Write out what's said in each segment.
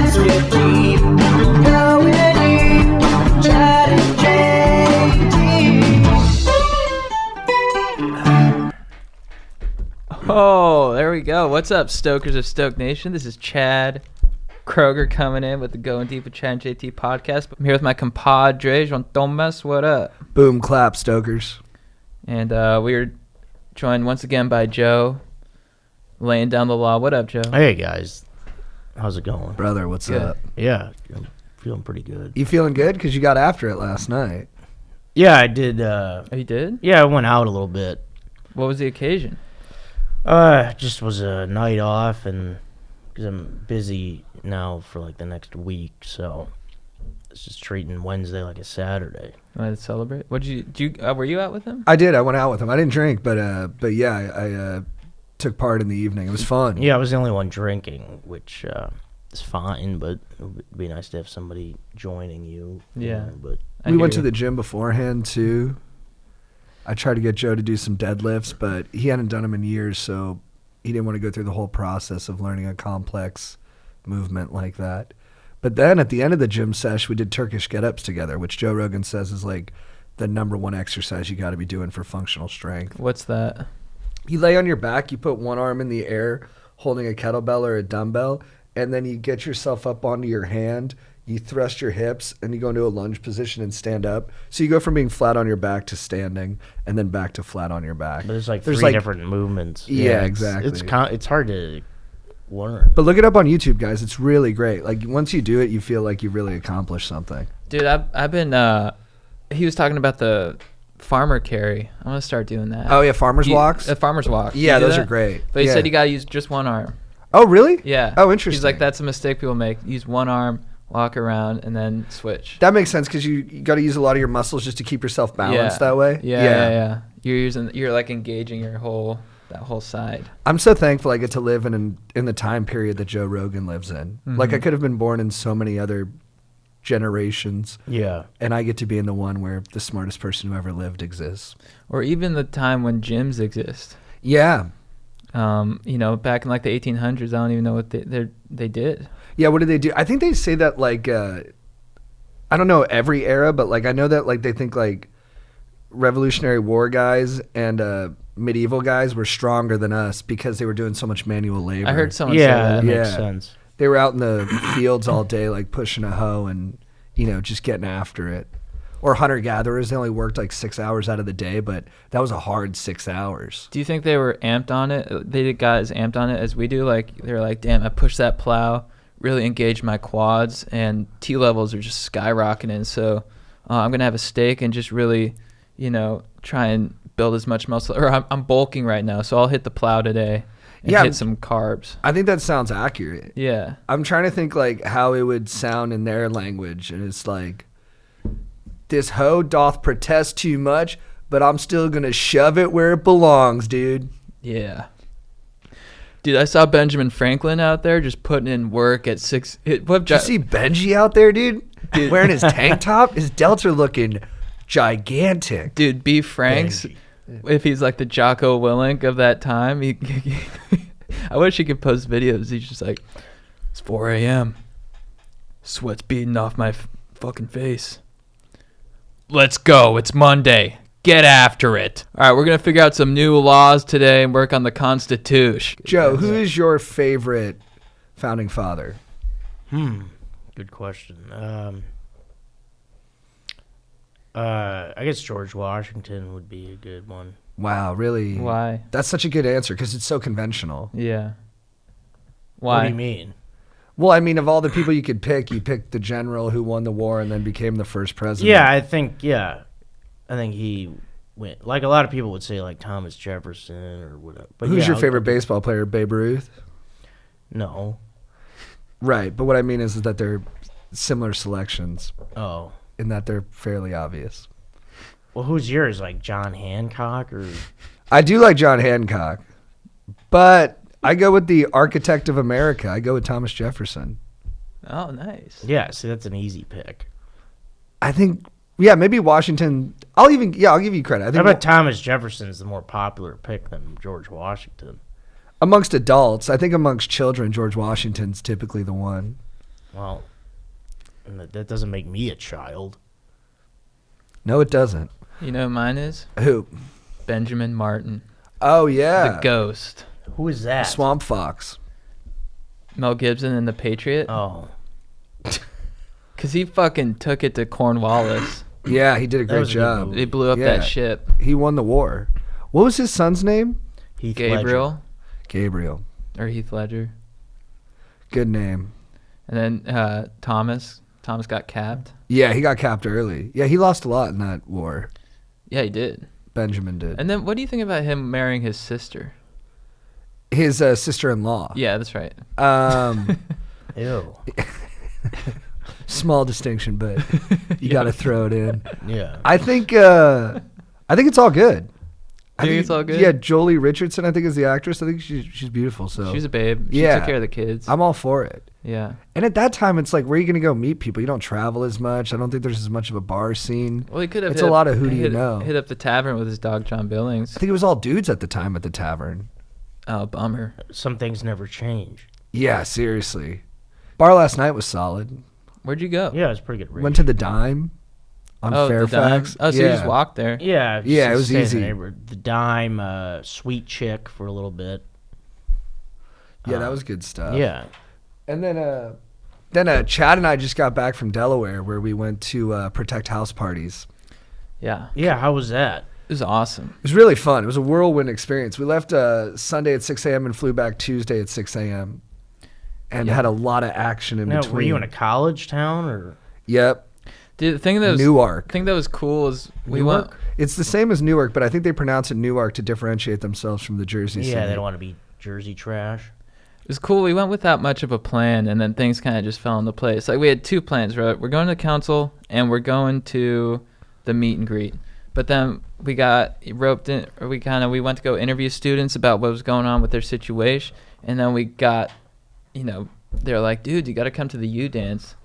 Chats with me, going deep, Chad and JT. Oh, there we go. What's up, Stokers of Stoke Nation? This is Chad Kroger coming in with the Going Deep with Chad and JT podcast. I'm here with my compadre, Juan Thomas. What up? Boom, clap, Stokers. And we are joined once again by Joe, laying down the law. What up, Joe? Hey, guys. How's it going? Brother, what's Good. up? Yeah, I'm feeling pretty good. You feeling good? Because you got after it last night. Yeah, I did. Oh, you did? Yeah, I went out a little bit. What was the occasion? Just was a night off, and because I'm busy now for like the next week, so it's just treating Wednesday like a Saturday. Wanted to celebrate? Were you out with him? I did. I went out with him. I didn't drink, but yeah, I took part in the evening. It was fun. Yeah, I was the only one drinking, which is fine, but it would be nice to have somebody joining you. Yeah. But We went to the gym beforehand, too. I tried to get Joe to do some deadlifts, but he hadn't done them in years, so he didn't want to go through the whole process of learning a complex movement like that. But then at the end of the gym sesh, we did Turkish Get Ups together, which Joe Rogan says is like the number one exercise you got to be doing for functional strength. What's that? You lay on your back, you put one arm in the air holding a kettlebell or a dumbbell, and then you get yourself up onto your hand, you thrust your hips, and you go into a lunge position and stand up. So you go from being flat on your back to standing, and then back to flat on your back. But there's three different movements. Yeah, exactly. It's hard to learn. But look it up on YouTube, guys. It's really great. Like, once you do it, you feel like you really accomplished something. Dude, I've been, he was talking about the farmer carry. I'm going to start doing that. Oh, yeah, farmer's walks? Farmer's walk. Yeah, You do those that? are great. But he Yeah. said you got to use just one arm. Oh, really? Yeah. Oh, interesting. He's like, that's a mistake people make. Use one arm, walk around, and then switch. That makes sense because you got to use a lot of your muscles just to keep yourself balanced that way. Yeah. You're like engaging that whole side. I'm so thankful I get to live in the time period that Joe Rogan lives in. Mm-hmm. Like, I could have been born in so many other generations. Yeah. And I get to be in the one where the smartest person who ever lived exists. Or even the time when gyms exist. Yeah. Back in like the 1800s, I don't even know what they did. Yeah, what did they do? I think they say that, like, I don't know every era, but, like, I know that, like, they think, like, Revolutionary War guys and medieval guys were stronger than us because they were doing so much manual labor. I heard someone say that. That makes sense. They were out in the fields all day, like, pushing a hoe and, just getting after it. Or hunter-gatherers, they only worked, like, 6 hours out of the day, but that was a hard 6 hours. Do you think they were amped on it? They got as amped on it as we do? Like, they're like, damn, I pushed that plow, really engaged my quads, and T levels are just skyrocketing. So I'm going to have a steak and just really, try and build as much muscle. Or I'm bulking right now, so I'll hit the plow today and hit some carbs. I think that sounds accurate. Yeah. I'm trying to think, like, how it would sound in their language, and it's like, this hoe doth protest too much, but I'm still going to shove it where it belongs, dude. Yeah. Dude, I saw Benjamin Franklin out there just putting in work at 6. Did you see Benji out there, dude? Wearing his tank top? His delts are looking gigantic. Dude, B. Franks, Benji. if he's like the Jocko Willink of that time, I wish he could post videos. He's just like, it's 4 a.m. Sweat's beating off my fucking face. Let's go. It's Monday. Get after it. All right, we're going to figure out some new laws today and work on the Constitution. Joe, who is your favorite founding father? Good question. I guess George Washington would be a good one. Wow, really? Why? That's such a good answer because it's so conventional. Yeah. Why? What do you mean? Well, I mean, of all the people you could pick, you picked the general who won the war and then became the first president. Yeah, I think he went. Like, a lot of people would say, like, Thomas Jefferson or whatever. But Who's yeah, your favorite baseball player? Babe Ruth? No. Right, but what I mean is that they're similar selections Oh. in that they're fairly obvious. Well, who's yours? Like John Hancock or? I do like John Hancock, but I go with the architect of America. I go with Thomas Jefferson. Oh, nice. Yeah, see, that's an easy pick. I think, yeah, maybe Washington. I'll give you credit. I How think about Thomas Jefferson is the more popular pick than George Washington? amongst adults, I think amongst children, George Washington's typically the one. Well, and that doesn't make me a child. No, it doesn't. You know who mine is? Who? Benjamin Martin. Oh, yeah. The ghost. Who is that? Swamp Fox. Mel Gibson in The Patriot. Oh, Because he fucking took it to Cornwallis. Yeah, he did a That great was a good job. movie. They blew up Yeah. that ship. He won the war. What was his son's name? Heath Gabriel. Gabriel. Or Heath Ledger. Good name. And then Thomas. Thomas got capped. Yeah, he got capped early. Yeah, he lost a lot in that war. Yeah, he did. Benjamin did. And then what do you think about him marrying his sister? His sister-in-law. Yeah, that's right. Um, Ew. small distinction, but you got to throw it in. Yeah. I think it's all good. Think it's all good? Yeah, Jolie Richardson, I think, is the actress. I think she's beautiful. So She's a babe. She Yeah. took care of the kids. I'm all for it. Yeah. And at that time, it's like, where are you going to go meet people? You don't travel as much. I don't think there's as much of a bar scene. Well, he could have. It's a lot of who do you hit, know. Hit up the tavern with his dog John Billings. I think it was all dudes at the time at the tavern. Oh, bummer. Some things never change. Yeah, seriously. Bar last night was solid. Where'd you go? Yeah, it's pretty good. Went to the Dime on Oh, Fairfax. The Dime. Oh, so you just walked there. Yeah. Yeah, it just was stay in the easy. neighborhood. The Dime, Sweet Chick for a little bit. Yeah, that was good stuff. Yeah. And then Chad and I just got back from Delaware, where we went to protect house parties. Yeah. Yeah, how was that? It was awesome. It was really fun. It was a whirlwind experience. We left Sunday at 6 a.m. and flew back Tuesday at 6 a.m. and had a lot of action in Now, between. were you in a college town or? Yep. Dude, the thing that was Newark. thing that was cool is we went. It's the same as Newark, but I think they pronounce it Newark to differentiate themselves from the Jersey Yeah, city. they don't want to be Jersey trash. It was cool. We went without much of a plan, and then things kind of just fell into place. Like we had two plans, right? We're going to the council, and we're going to the meet and greet. But then we got roped in. Or we went to go interview students about what was going on with their situation, and then we got, they're like, dude, you got to come to the U dance,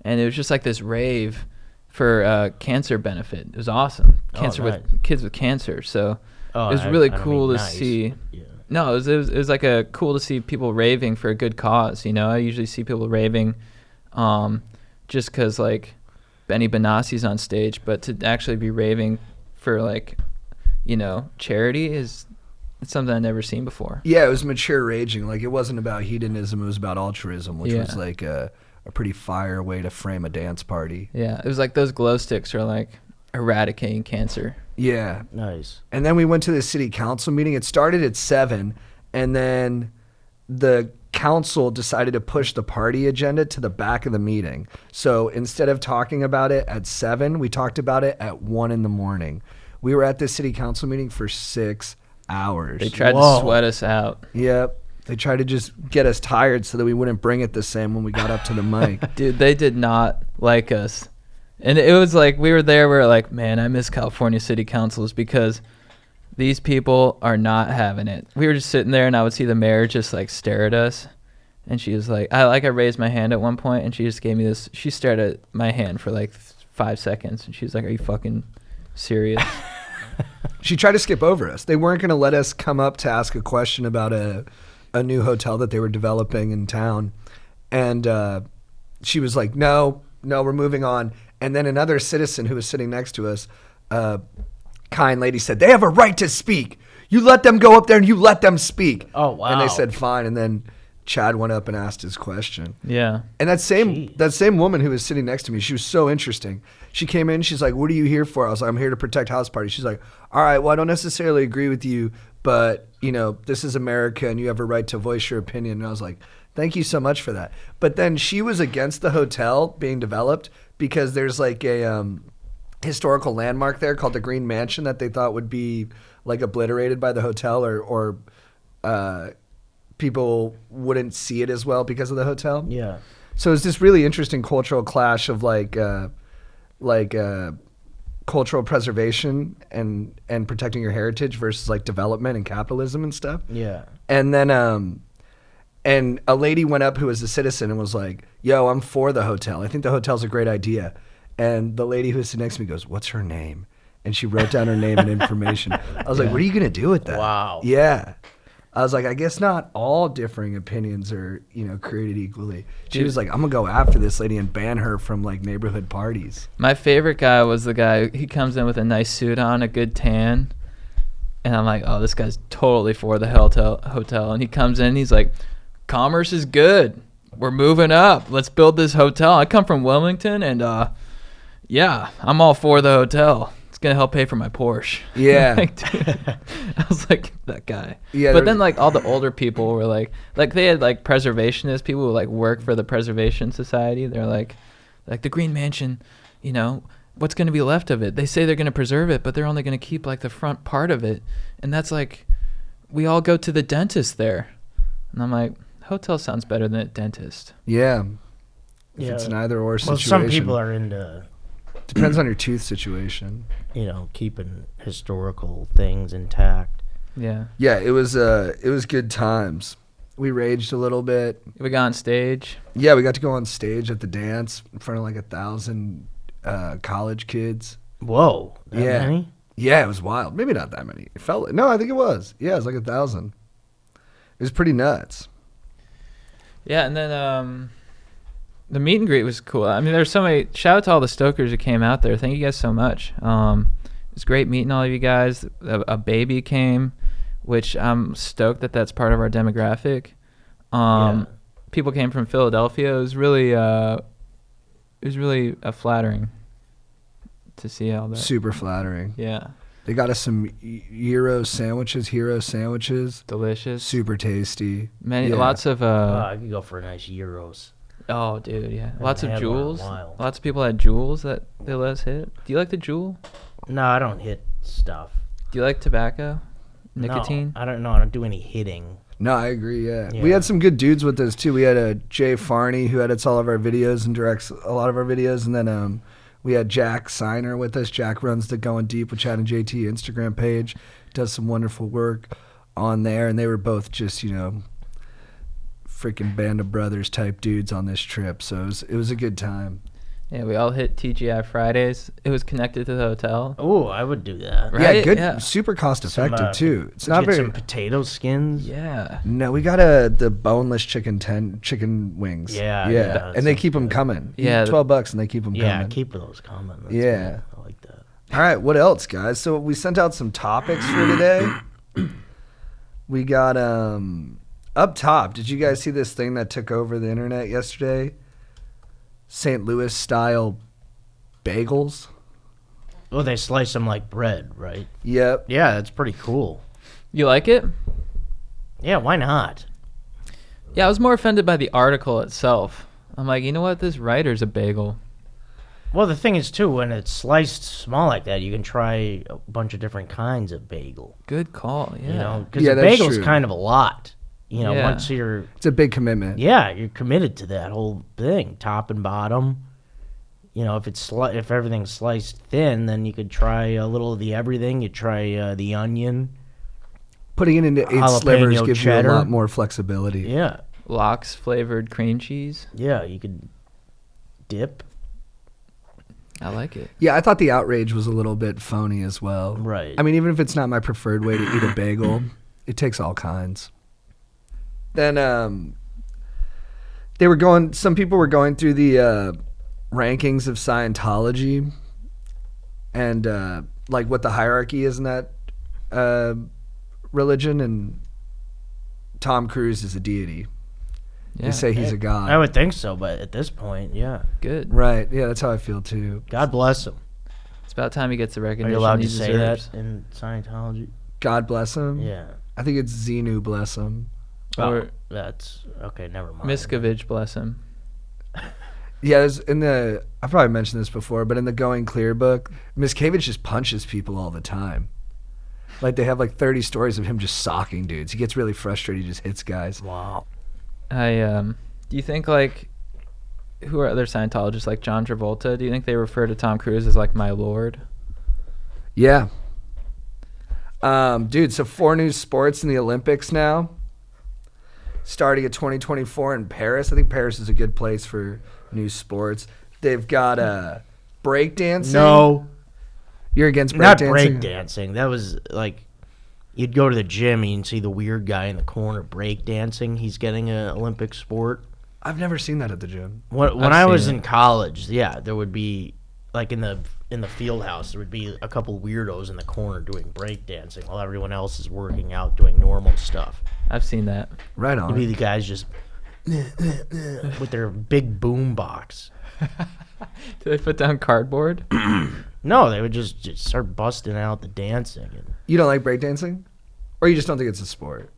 and it was just like this rave for cancer benefit. It was awesome. Cancer nice. with kids with cancer. So Oh, it was I really don't cool mean to nice. see. Yeah. No, it was like a cool to see people raving for a good cause. I usually see people raving, just because like Benny Benassi's on stage, but to actually be raving for like, charity it's something I've never seen before. Yeah, it was mature raging. Like, it wasn't about hedonism. It was about altruism, which was like a pretty fire way to frame a dance party. Yeah, it was like those glow sticks are like eradicating cancer. Yeah. Nice. And then we went to the city council meeting. It started at 7, and then the council decided to push the party agenda to the back of the meeting. So instead of talking about it at 7, we talked about it at 1 in the morning. We were at the city council meeting for 6 hours. They tried Whoa. to sweat us out. Yep. They tried to just get us tired so that we wouldn't bring it the same when we got up to the mic. Dude, they did not like us. And it was like we were there, we were like, man, I miss California city councils because these people are not having it. We were just sitting there, and I would see the mayor just like stare at us. And she was like, I raised my hand at one point, and she just gave me this. She stared at my hand for like 5 seconds, and she was like, are you fucking serious? She tried to skip over us. They weren't going to let us come up to ask a question about a new hotel that they were developing in town. And she was like, no, we're moving on. And then another citizen who was sitting next to us, kind lady, said, they have a right to speak. You let them go up there and you let them speak. Oh, wow. And they said, fine. And then Chad went up and asked his question. Yeah. And that same Jeez. woman who was sitting next to me, she was so interesting. She came in, she's like, what are you here for? I was like, I'm here to protect house parties. She's like, all right, well, I don't necessarily agree with you, but, this is America and you have a right to voice your opinion. And I was like, thank you so much for that. But then she was against the hotel being developed because there's like a historical landmark there called the Green Mansion that they thought would be like obliterated by the hotel or people wouldn't see it as well because of the hotel. Yeah. So it's this really interesting cultural clash of cultural preservation and protecting your heritage versus like development and capitalism and stuff. Yeah. And then and a lady went up who was a citizen and was like, yo, I'm for the hotel. I think the hotel's a great idea. And the lady who was sitting next to me goes, what's her name? And she wrote down her name and information. I was like, what are you going to do with that? Wow. Yeah. I was like, I guess not all differing opinions are, created equally. She Dude. was like, I'm gonna go after this lady and ban her from like neighborhood parties. My favorite guy was the guy. He comes in with a nice suit on, a good tan, and I'm like, oh, this guy's totally for the hotel. And he comes in, he's like, commerce is good. We're moving up. Let's build this hotel. I come from Wilmington, and yeah, I'm all for the hotel. It's gonna help pay for my Porsche. Yeah. Like, dude, I was like, that guy. Yeah, But then like all the older people were like they had like preservationist people who like work for the Preservation Society. They're like the Green Mansion, what's gonna be left of it? They say they're gonna preserve it, but they're only gonna keep like the front part of it, and that's like, we all go to the dentist there, and I'm like, hotel sounds better than a dentist. Yeah. If Yeah. it's an either or Well, situation. some people are into, Depends on your tooth situation. keeping historical things intact. Yeah. Yeah, it was good times. We raged a little bit. We got on stage. Yeah, we got to go on stage at the dance in front of like 1,000 college kids. Whoa. That Yeah. many? Yeah, it was wild. Maybe not that many. It felt no, I think it was. Yeah, it was like 1,000. It was pretty nuts. Yeah, and then the meet and greet was cool. I mean, there's so many. Shout out to all the stokers who came out there. Thank you guys so much. It was great meeting all of you guys. A baby came, which I'm stoked that that's part of our demographic. Yeah. People came from Philadelphia. It was really flattering to see all that. Super flattering. Yeah, They got us some hero sandwiches. delicious. Super tasty. Many, Yeah. lots of I could go for a nice Euros. Oh, dude, yeah. haven't Lots of had one in a jewels. while. Lots of people had jewels that they let us hit. Do you like the jewel? No, I don't hit stuff. Do you like tobacco? Nicotine? No, I don't know. I don't do any hitting. No, I agree. Yeah. Yeah. We had some good dudes with us too. We had Jay Farney, who edits all of our videos and directs a lot of our videos, and then we had Jack Signer with us. Jack runs the Going Deep with Chad and JT Instagram page, does some wonderful work on there, and they were both just freaking band of brothers type dudes on this trip. So it was a good time. Yeah, we all hit TGI Fridays. It was connected to the hotel. Oh, I would do that. Right? Yeah, good, Yeah. super cost Some, effective too. It's Get not very. some potato skins. Yeah. No, we got the boneless chicken wings. Yeah, yeah, that and they sounds keep them good. coming. Yeah, $12 and they keep them Yeah, coming. keep those coming. That's Yeah. good. I like that. All right, what else, guys? So we sent out some topics for today. We got up top. Did you guys see this thing that took over the internet yesterday? St. Louis style bagels. Well, they slice them like bread, right? Yep. Yeah, that's pretty cool. You like it? Yeah, why not? Yeah, I was more offended by the article itself. I'm like, you know what? This writer's a bagel. Well, the thing is, too, when it's sliced small like that, you can try a bunch of different kinds of bagel. Good call. Yeah. You know, because Yeah, a that's bagel's true. kind of a lot. You know, Yeah. once you're, It's a big commitment. yeah, you're committed to that whole thing, top and bottom. You know, if it's if everything's sliced thin, then you could try a little of the everything. You try the onion. Putting it into 8 Jalapeno slivers gives cheddar. you a lot more flexibility. Yeah, Lox flavored cream cheese. yeah, you could dip. I like it. Yeah, I thought the outrage was a little bit phony as well. Right. I mean, even if it's not my preferred way to eat a bagel, it takes all kinds. Then some people were going through the rankings of Scientology and like what the hierarchy is in that religion, and Tom Cruise is a deity. Yeah. They say he's a god. I would think so, but at this point, yeah. Good. Right. Yeah, that's how I feel too. God bless him. It's about time he gets the Are recognition you allowed he to say deserves. that in Scientology? God bless him. Yeah. I think it's Xenu bless him. Or Oh, that's okay. Never mind. Miscavige, bless him. Yeah, there's I probably mentioned this before, but in the Going Clear book, Miscavige just punches people all the time. Like they have like 30 stories of him just socking dudes. He gets really frustrated. He just hits guys. Wow. Do you think like who are other Scientologists like John Travolta? Do you think they refer to Tom Cruise as like my lord? Yeah. Dude, so 4 new sports in the Olympics now. Starting at 2024 in Paris. I think Paris is a good place for new sports. They've got breakdancing. No, You're against not breakdancing? breakdancing. That was like you'd go to the gym and you'd see the weird guy in the corner breakdancing. He's getting an Olympic sport. I've never seen that at the gym. When I've I seen was it. in college, yeah, there would be like in the field house, there would be a couple weirdos in the corner doing breakdancing while everyone else is working out doing normal stuff. I've seen that. Right It'd be on. the guys just with their big boom box. Do they put down cardboard? No, they would just start busting out the dancing. And, You don't like breakdancing? Or you just don't think it's a sport?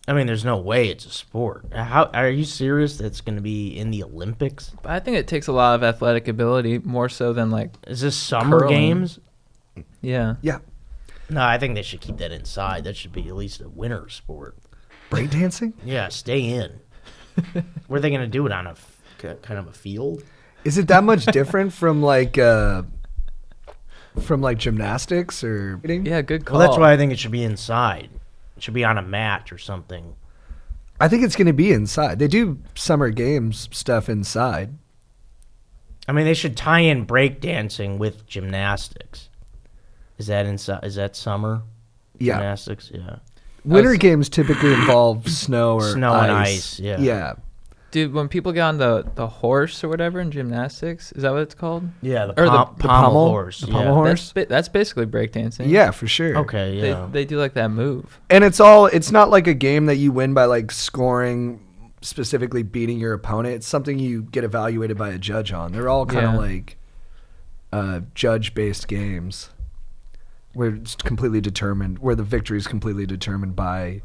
I mean, there's no way it's a sport. How are you serious? That's going to be in the Olympics? I think it takes a lot of athletic ability, more so than like, Is this summer Curling. games? yeah. Yeah. No, I think they should keep that inside. That should be at least a winter sport. Breakdancing? Yeah, stay in. Were they going to do it on a kind of a field? Is it that much different from like gymnastics or? Yeah, good call. Well, that's why I think it should be inside. It should be on a mat or something. I think it's going to be inside. They do summer games stuff inside. I mean, they should tie in breakdancing with gymnastics. Is that inside? Is that summer? Yeah. Gymnastics, yeah. Winter games typically involve snow or Snow ice. and ice, yeah. Yeah. Dude, when people get on the horse or whatever in gymnastics, is that what it's called? Yeah, the, Or the pommel horse. The yeah. pommel horse? That's basically breakdancing. Yeah, for sure. Okay, yeah. They do like that move. And it's not like a game that you win by like scoring, specifically beating your opponent. It's something you get evaluated by a judge on. They're all kind of Yeah. like judge-based games where it's completely determined, where the victory is completely determined by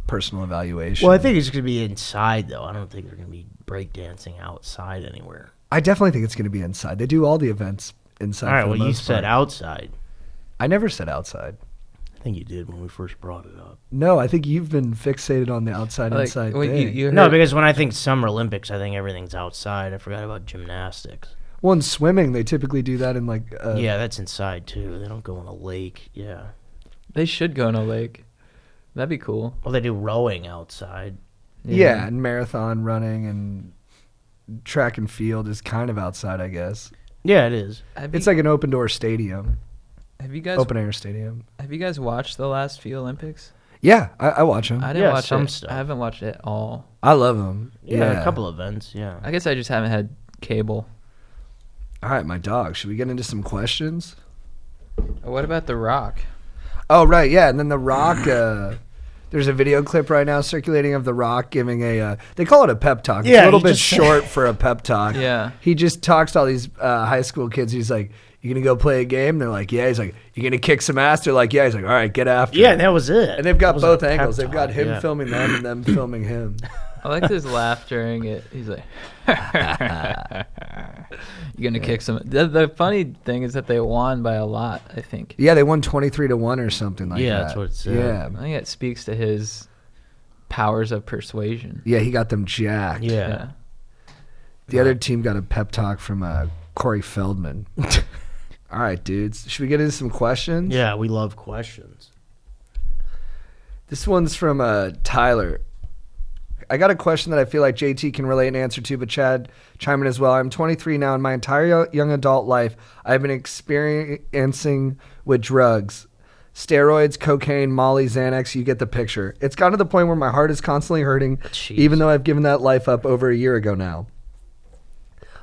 personal evaluation. Well, I think it's going to be inside, though. I don't think they're going to be breakdancing outside anywhere. I definitely think it's going to be inside. They do all the events inside. All right, for the well, you most said part. outside. I never said outside. I think you did when we first brought it up. No, I think you've been fixated on the outside Like, inside when thing. you No, heard- because when I think Summer Olympics, I think everything's outside. I forgot about gymnastics. Well, in swimming, they typically do that in like. Yeah, that's inside, too. They don't go in a lake. Yeah. they should go in a lake. That'd be cool. Well, they do rowing outside. Yeah, and marathon running and track and field is kind of outside, I guess. Yeah, it is. It's like an open door stadium, have you guys open air stadium. have you guys watched the last few Olympics? Yeah, I watch them. I didn't Yeah, watch some it. stuff. I haven't watched it all. I love them. Yeah, a couple events, yeah. I guess I just haven't had cable. All right, my dog. Should we get into some questions? What about The Rock? Oh, right, yeah. And then The Rock, there's a video clip right now circulating of The Rock giving they call it a pep talk. It's Yeah, a little he bit just- short for a pep talk. Yeah. He just talks to all these high school kids. He's like, you going to go play a game? They're like, yeah. He's like, you going to kick some ass? They're like, yeah. He's like, all right, get after Yeah, it. that was it. And they've got It was both a pep angles. They've got talk, him yeah. filming them and them filming him. I liked his laugh during it. He's like, "You're gonna kick some." The funny thing is that they won by a lot. I think. Yeah, they won 23-1 or something like that. Yeah, that's what it said. Yeah. I think it speaks to his powers of persuasion. Yeah, he got them jacked. Yeah. The other team got a pep talk from Corey Feldman. All right, dudes. Should we get into some questions? Yeah, we love questions. This one's from Tyler. I got a question that I feel like JT can relate and answer to, but Chad, chime in as well. I'm 23 now. In my entire young adult life, I've been experiencing with drugs. Steroids, cocaine, Molly, Xanax, you get the picture. It's gotten to the point where my heart is constantly hurting, Jeez. even though I've given that life up over a year ago now.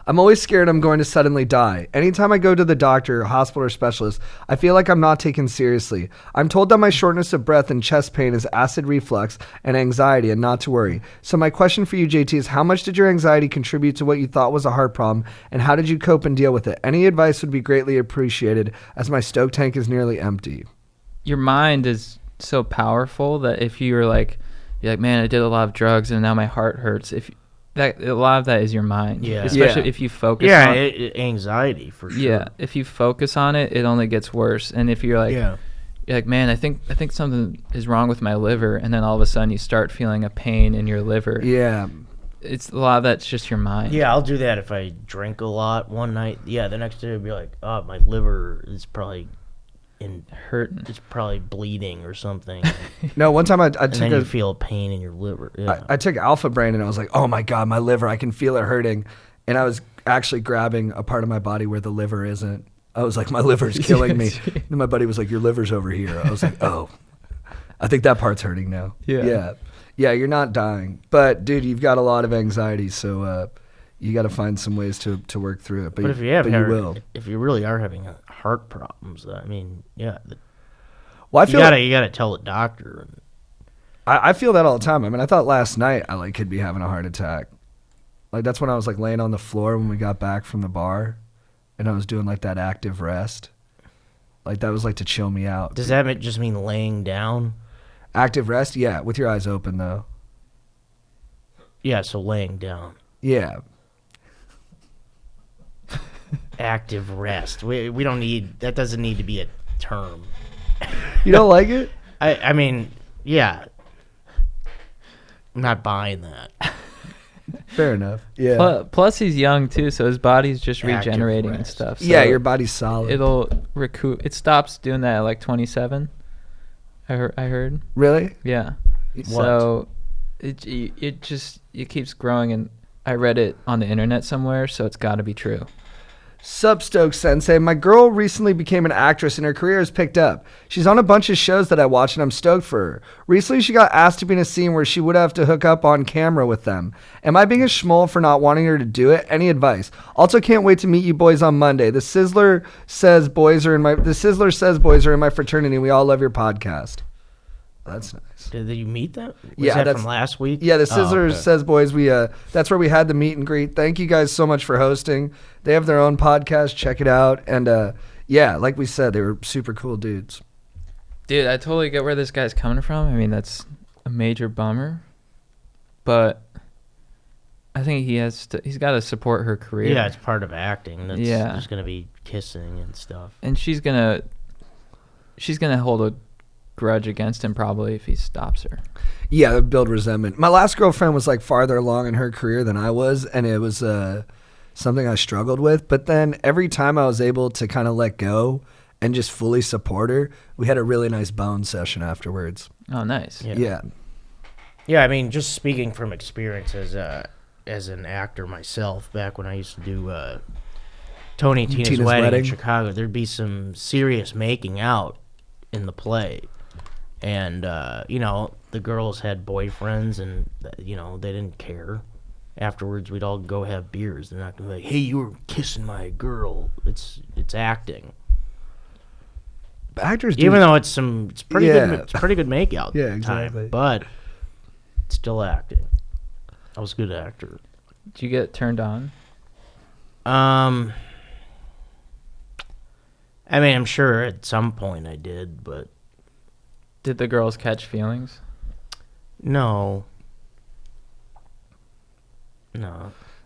I'm always scared I'm going to suddenly die. Anytime I go to the doctor, hospital, or specialist, I feel like I'm not taken seriously. I'm told that my shortness of breath and chest pain is acid reflux and anxiety and not to worry. So my question for you, JT, is how much did your anxiety contribute to what you thought was a heart problem, and how did you cope and deal with it? Any advice would be greatly appreciated, as my stoke tank is nearly empty. Your mind is so powerful that if you're like, man, I did a lot of drugs and now my heart hurts. A lot of that is your mind. Yeah. Especially Yeah. if you focus Yeah, on anxiety for sure. Yeah, if you focus on it, it only gets worse. And if you're like, Yeah. you're like, man, I think something is wrong with my liver, and then all of a sudden you start feeling a pain in your liver. Yeah. It's a lot of that's just your mind. Yeah, I'll do that if I drink a lot one night. Yeah, the next day I'll be like, oh, my liver is probably Hurting. it's probably bleeding or something. No, one time I And took then you feel pain in your liver. Yeah. I took Alpha Brain and I was like, oh my God, my liver, I can feel it hurting. And I was actually grabbing a part of my body where the liver isn't. I was like, my liver's killing me. And my buddy was like, your liver's over here. I was like, oh, I think that part's hurting now. Yeah, you're not dying. But, dude, you've got a lot of anxiety, so you got to find some ways to work through it. But if you have if you really are having heart problems, I mean, yeah. Well, you gotta tell the doctor. I feel that all the time. I mean, I thought last night I like could be having a heart attack. Like that's when I was like laying on the floor when we got back from the bar, and I was doing like that active rest. Like that was like to chill me out. Does that just mean laying down? Active rest, yeah, with your eyes open though. Yeah, so laying down. Yeah. Active rest. We don't need that. Doesn't need to be a term. You don't like it? I mean, yeah. I'm not buying that. Fair enough. Yeah. Plus, he's young too, so his body's just Active regenerating and rest. stuff. So Yeah, your body's solid. it'll recoup. It stops doing that at like 27. I heard. Really? Yeah. What? So it keeps growing, and I read it on the internet somewhere, so it's got to be true. Sup, Stokes Sensei. My girl recently became an actress and her career has picked up. She's on a bunch of shows that I watch and I'm stoked for her. Recently, she got asked to be in a scene where she would have to hook up on camera with them. Am I being a schmoll for not wanting her to do it? Any advice? Also, can't wait to meet you boys on Monday. The Sizzler says boys are in my fraternity. We all love your podcast. That's nice. Did you meet them? Yeah, that from last week? Yeah, the Sizzler okay. says boys. That's where we had the meet and greet. Thank you guys so much for hosting. They have their own podcast. Check it out. And yeah, like we said, they were super cool dudes. Dude, I totally get where this guy's coming from. I mean, that's a major bummer, but I think he's got to support her career. Yeah, it's part of acting. There's gonna be kissing and stuff. And she's gonna hold a grudge against him probably if he stops her. Yeah, they build resentment. My last girlfriend was like farther along in her career than I was, and it was something I struggled with. But then every time I was able to kind of let go and just fully support her, we had a really nice bone session afterwards. Oh, nice. Yeah. Yeah, I mean, just speaking from experience as an actor myself, back when I used to do Tony and Tina's wedding in Chicago, there'd be some serious making out in the play. And, the girls had boyfriends and, they didn't care. Afterwards, we'd all go have beers. They're not going to be like, hey, you were kissing my girl. It's acting. Actors Even though it's pretty good make-out Yeah, exactly. time, but it's still acting. I was a good actor. Did you get turned on? I mean, I'm sure at some point I did, but... Did the girls catch feelings? No.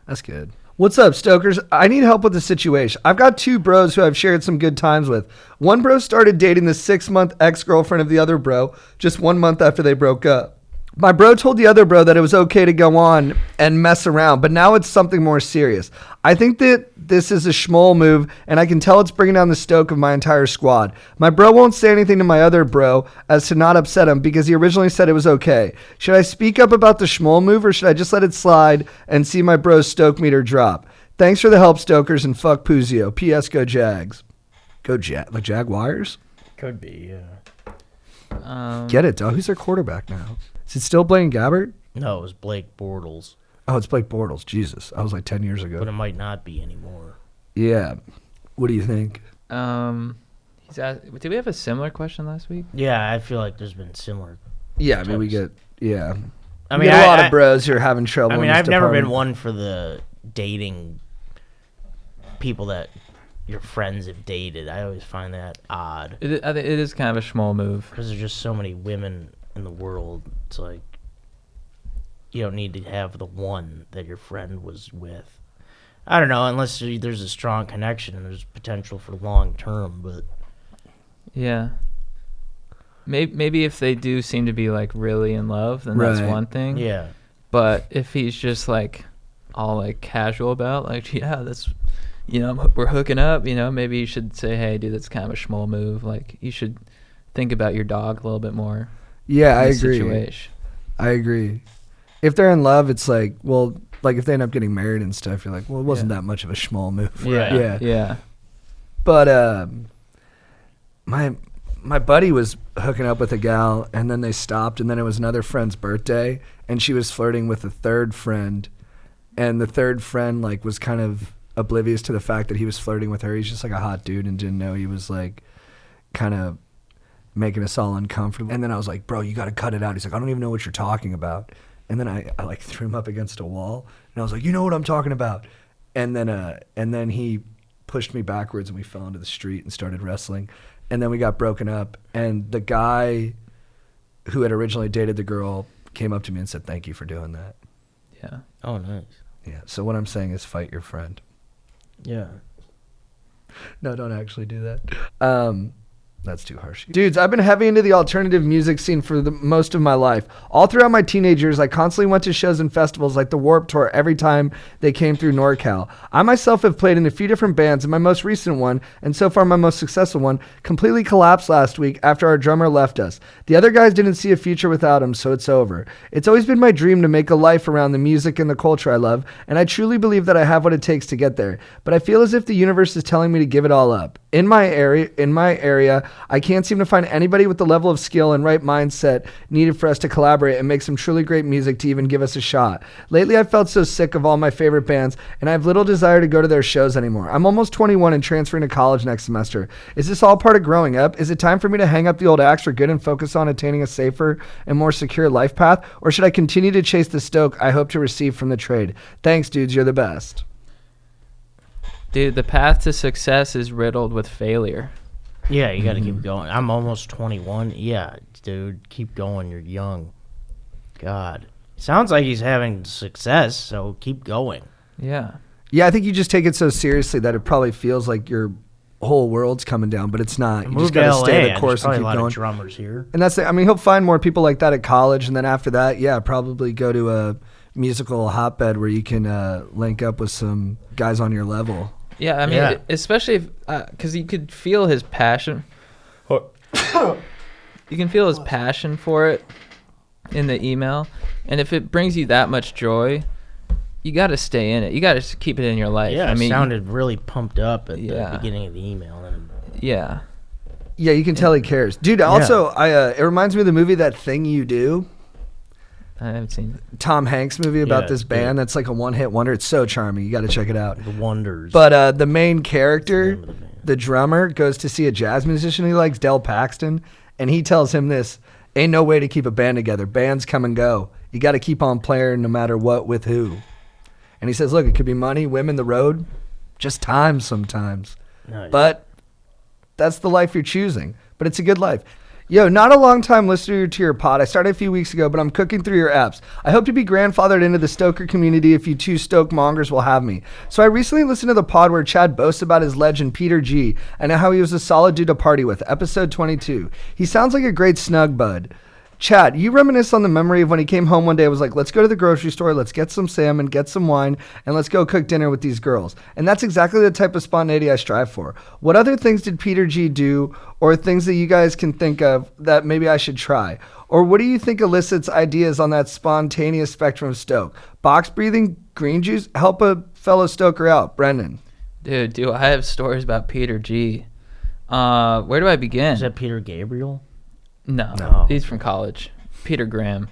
That's good. What's up, Stokers? I need help with the situation. I've got two bros who I've shared some good times with. One bro started dating the 6-month ex-girlfriend of the other bro just 1 month after they broke up. My bro told the other bro that it was okay to go on and mess around, but now it's something more serious. I think that this is a schmoll move, and I can tell it's bringing down the stoke of my entire squad. My bro won't say anything to my other bro as to not upset him because he originally said it was okay. Should I speak up about the schmoll move, or should I just let it slide and see my bro's stoke meter drop? Thanks for the help, Stokers, and fuck Puzio. P.S. Go Jags. Go like Jaguars? Could be, yeah. Get it, dog. Who's their quarterback now? Is it still Blaine Gabbert? No, it was Blake Bortles. Oh, it's Blake Bortles. Jesus. I was like 10 years ago. But it might not be anymore. Yeah. What do you think? He's asked, did we have a similar question last week? Yeah, I feel like there's been similar. Yeah, I mean, we get a lot of bros who are having trouble. I mean, in this I've never been department. one for the dating people that your friends have dated. I always find that odd. I think it is kind of a schmoll move. Because there's just so many women in the world. It's like, you don't need to have the one that your friend was with. I don't know, unless there's a strong connection and there's potential for long term, but... Yeah. Maybe if they do seem to be, like, really in love, then that's one thing. Yeah. But if he's just, like, all, like, casual about, like, yeah, that's... we're hooking up, maybe you should say, hey, dude, that's kind of a schmoll move. Like, you should think about your dog a little bit more. Yeah, I agree. Situation. I agree. If they're in love, it's like, well, like if they end up getting married and stuff, you're like, well, it wasn't that much of a schmoll move. Yeah. Yeah. But my my buddy was hooking up with a gal, and then they stopped, and then it was another friend's birthday, and she was flirting with a third friend, and the third friend like was kind of oblivious to the fact that he was flirting with her. He's just like a hot dude and didn't know he was like kind of making us all uncomfortable. And then I was like, bro, you got to cut it out. He's like, I don't even know what you're talking about. And then I like threw him up against a wall, and I was like, you know what I'm talking about. And then he pushed me backwards, and we fell into the street and started wrestling. And then we got broken up, and the guy who had originally dated the girl came up to me and said, thank you for doing that. Yeah. Oh, nice. Yeah. So what I'm saying is fight your friend. Yeah. No, don't actually do that. That's too harsh. Dudes, I've been heavy into the alternative music scene for the most of my life. All throughout my teenage years, I constantly went to shows and festivals like the Warped Tour every time they came through NorCal. I myself have played in a few different bands, and my most recent one, and so far my most successful one, completely collapsed last week after our drummer left us. The other guys didn't see a future without him, so it's over. It's always been my dream to make a life around the music and the culture I love, and I truly believe that I have what it takes to get there. But I feel as if the universe is telling me to give it all up. In my area, I can't seem to find anybody with the level of skill and right mindset needed for us to collaborate and make some truly great music to even give us a shot. Lately, I've felt so sick of all my favorite bands, and I have little desire to go to their shows anymore. I'm almost 21 and transferring to college next semester. Is this all part of growing up? Is it time for me to hang up the old axe for good and focus on attaining a safer and more secure life path? Or should I continue to chase the stoke I hope to receive from the trade? Thanks, dudes. You're the best. Dude, the path to success is riddled with failure. Yeah, you got to keep going. I'm almost 21. Yeah, dude, keep going. You're young. God. Sounds like he's having success, so keep going. Yeah. Yeah, I think you just take it so seriously that it probably feels like your whole world's coming down, but it's not. You just got to stay the course and keep going. There's probably a lot going. of drummers here. And that's I mean, he'll find more people like that at college, and then after that, yeah, probably go to a musical hotbed where you can link up with some guys on your level. Yeah, I mean, especially because you could feel his passion. You can feel his passion for it in the email. And if it brings you that much joy, you got to stay in it. You got to keep it in your life. Yeah, I mean, it sounded really pumped up at the beginning of the email. Yeah. Yeah, you can tell he cares. Dude, also, it reminds me of the movie That Thing You Do. I haven't seen it. Tom Hanks movie about this band that's like a one-hit wonder. It's so charming. You got to check it out. The Wonders. But the main character, the drummer, goes to see a jazz musician he likes, Del Paxton, and he tells him this: ain't no way to keep a band together. Bands come and go. You got to keep on playing no matter what with who. And he says, look, it could be money, women, the road, just time sometimes. Nice. But that's the life you're choosing. But it's a good life. Yo, not a long-time listener to your pod. I started a few weeks ago, but I'm cooking through your apps. I hope to be grandfathered into the stoker community if you two stoke mongers will have me. So I recently listened to the pod where Chad boasts about his legend, Peter G, and how he was a solid dude to party with, episode 22. He sounds like a great snug bud. Chad, you reminisce on the memory of when he came home one day and was like, let's go to the grocery store, let's get some salmon, get some wine, and let's go cook dinner with these girls. And that's exactly the type of spontaneity I strive for. What other things did Peter G do, or things that you guys can think of that maybe I should try? Or what do you think elicits ideas on that spontaneous spectrum of stoke? Box breathing, green juice? Help a fellow stoker out. Brendan. Dude, I have stories about Peter G. Where do I begin? Is that Peter Gabriel? No, he's from college. Peter Graham.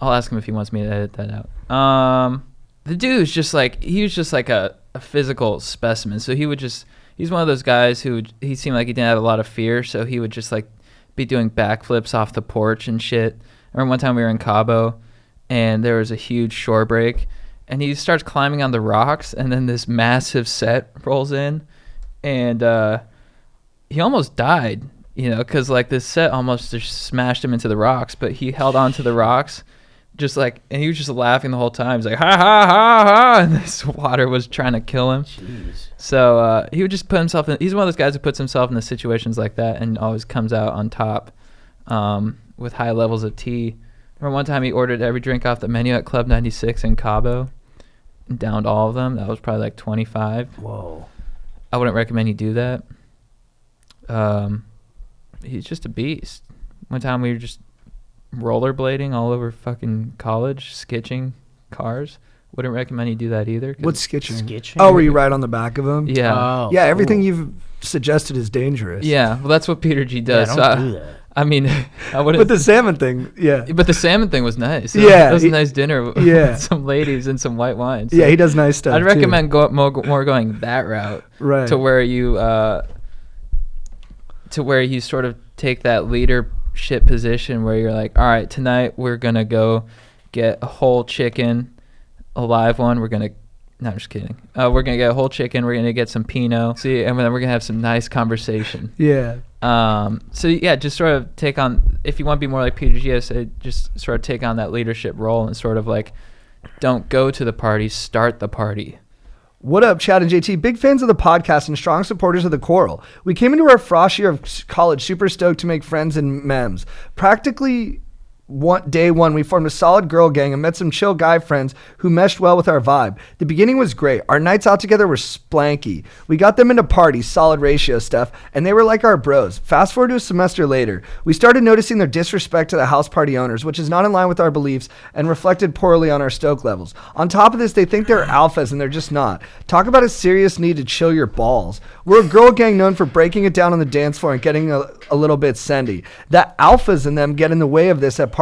I'll ask him if he wants me to edit that out. The dude's just like, he was just like a physical specimen. So he's one of those guys he seemed like he didn't have a lot of fear. So he would just like be doing backflips off the porch and shit. I remember one time we were in Cabo and there was a huge shore break and he starts climbing on the rocks and then this massive set rolls in and he almost died. You know, because like this set almost just smashed him into the rocks, but he held on to the rocks, just like, and he was just laughing the whole time. He's like, ha ha ha ha, and this water was trying to kill him. Jeez. So he would just put himself in. He's one of those guys who puts himself in the situations like that and always comes out on top with high levels of tea. Remember one time he ordered every drink off the menu at Club 96 in Cabo, and downed all of them. That was probably like 25. Whoa. I wouldn't recommend you do that. He's just a beast. One time we were just rollerblading all over fucking college, skitching cars. Wouldn't recommend you do that either. What's skitching? Skitching? Oh, where you ride on the back of them? Yeah. Oh, yeah, everything you've suggested is dangerous. Yeah, well, that's what Peter G does. Yeah, don't do that. I mean, I wouldn't. But the salmon thing, yeah. But the salmon thing was nice. Yeah, It was a nice dinner with yeah. some ladies and some white wine. So Yeah, he does nice stuff. I'd recommend more going that route. Right. To where you sort of take that leadership position where you're like, all right, tonight we're gonna go get a whole chicken, a live one. No, I'm just kidding. We're gonna get a whole chicken. We're gonna get some Pinot. And then we're gonna have some nice conversation. Yeah. So yeah, just sort of take on, if you want to be more like Peter G, I say just sort of take on that leadership role and sort of like, don't go to the party, start the party. What up, Chad and JT? Big fans of the podcast and strong supporters of the Coral. We came into our frost year of college super stoked to make friends and memes. Practically day one, we formed a solid girl gang and met some chill guy friends who meshed well with our vibe. The beginning was great. Our nights out together were splanky. We got them into parties, solid ratio stuff, and they were like our bros. Fast forward to a semester later, we started noticing their disrespect to the house party owners, which is not in line with our beliefs and reflected poorly on our stoke levels. On top of this, they think they're alphas and they're just not. Talk about a serious need to chill your balls. We're a girl gang known for breaking it down on the dance floor and getting a little bit sendy. The alphas in them get in the way of this at parties.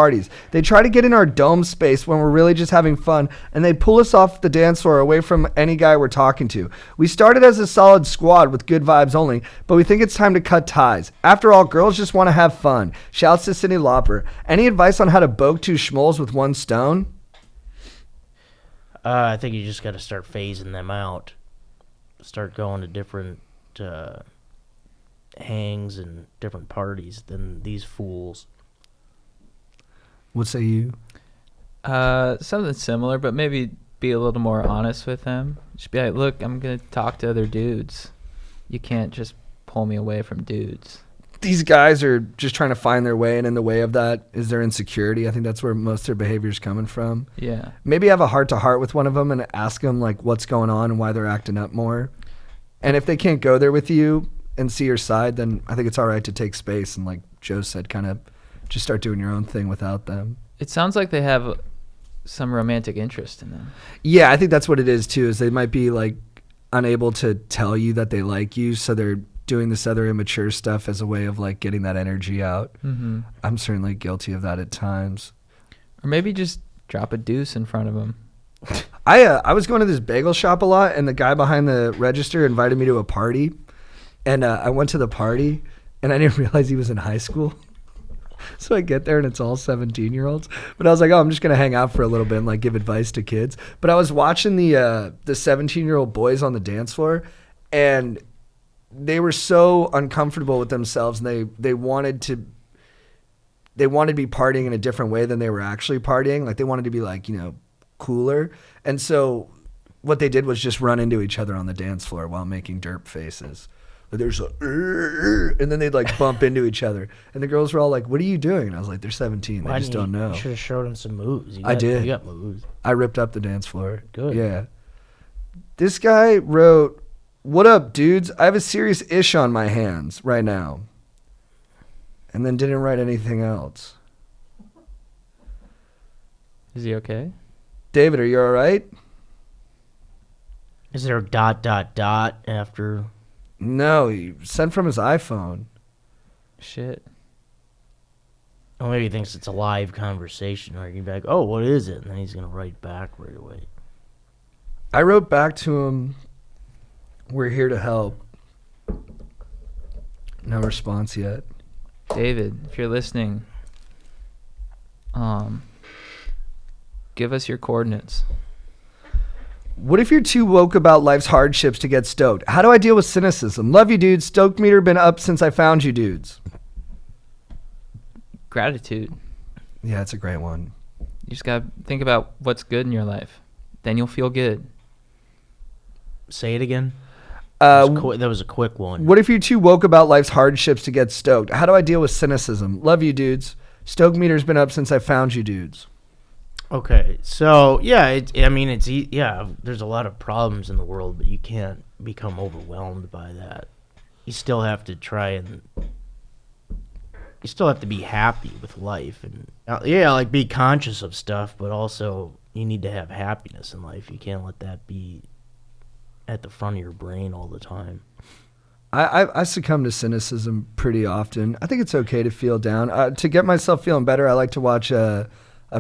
They try to get in our dome space when we're really just having fun, and they pull us off the dance floor away from any guy we're talking to. We started as a solid squad with good vibes only, but we think it's time to cut ties. After all, girls just want to have fun. Shouts to Cindy Lauper. Any advice on how to boke two schmoles with one stone? I think you just got to start phasing them out. Start going to different hangs and different parties than these fools. What say you? Something similar, but maybe be a little more honest with them. Just be like, look, I'm going to talk to other dudes. You can't just pull me away from dudes. These guys are just trying to find their way, and in the way of that is their insecurity. I think that's where most of their behavior is coming from. Yeah. Maybe have a heart-to-heart with one of them and ask them like what's going on and why they're acting up more. And if they can't go there with you and see your side, then I think it's all right to take space and, like Joe said, kind of just start doing your own thing without them. It sounds like they have some romantic interest in them. Yeah, I think that's what it is too, is they might be like unable to tell you that they like you, so they're doing this other immature stuff as a way of like getting that energy out. Mm-hmm. I'm certainly guilty of that at times. Or maybe just drop a deuce in front of them. I was going to this bagel shop a lot, and the guy behind the register invited me to a party, and I went to the party, and I didn't realize he was in high school. So I get there and it's all 17-year-olds. But I was like, oh, I'm just going to hang out for a little bit and like give advice to kids. But I was watching the 17-year-old boys on the dance floor, and they were so uncomfortable with themselves, and they wanted to be partying in a different way than they were actually partying. Like they wanted to be like, cooler. And so what they did was just run into each other on the dance floor while making derp faces. There's and then they'd like bump into each other, and the girls were all like, "What are you doing?" And I was like, "They're 17. They just don't know." You should have showed them some moves. I did. You got moves. I ripped up the dance floor. Good. Yeah. This guy wrote, "What up, dudes? I have a serious ish on my hands right now," and then didn't write anything else. Is he okay? David, are you all right? Is there a ... after? No, he sent from his iPhone. Shit. Or maybe he thinks it's a live conversation. Or he'd be like, oh, what is it? And then he's going to write back right away. I wrote back to him, "We're here to help." No response yet. David, if you're listening, give us your coordinates. What if you're too woke about life's hardships to get stoked? How do I deal with cynicism? Love you, dudes. Stoke meter been up since I found you, dudes. Gratitude. Yeah, it's a great one. You just got to think about what's good in your life. Then you'll feel good. Say it again. That was a quick one. What if you're too woke about life's hardships to get stoked? How do I deal with cynicism? Love you, dudes. Stoke meter's been up since I found you, dudes. Okay, so yeah, there's a lot of problems in the world, but you can't become overwhelmed by that. You still have to be happy with life, and like be conscious of stuff, but also you need to have happiness in life. You can't let that be at the front of your brain all the time. I succumb to cynicism pretty often. I think it's okay to feel down. To get myself feeling better, I like to watch, I've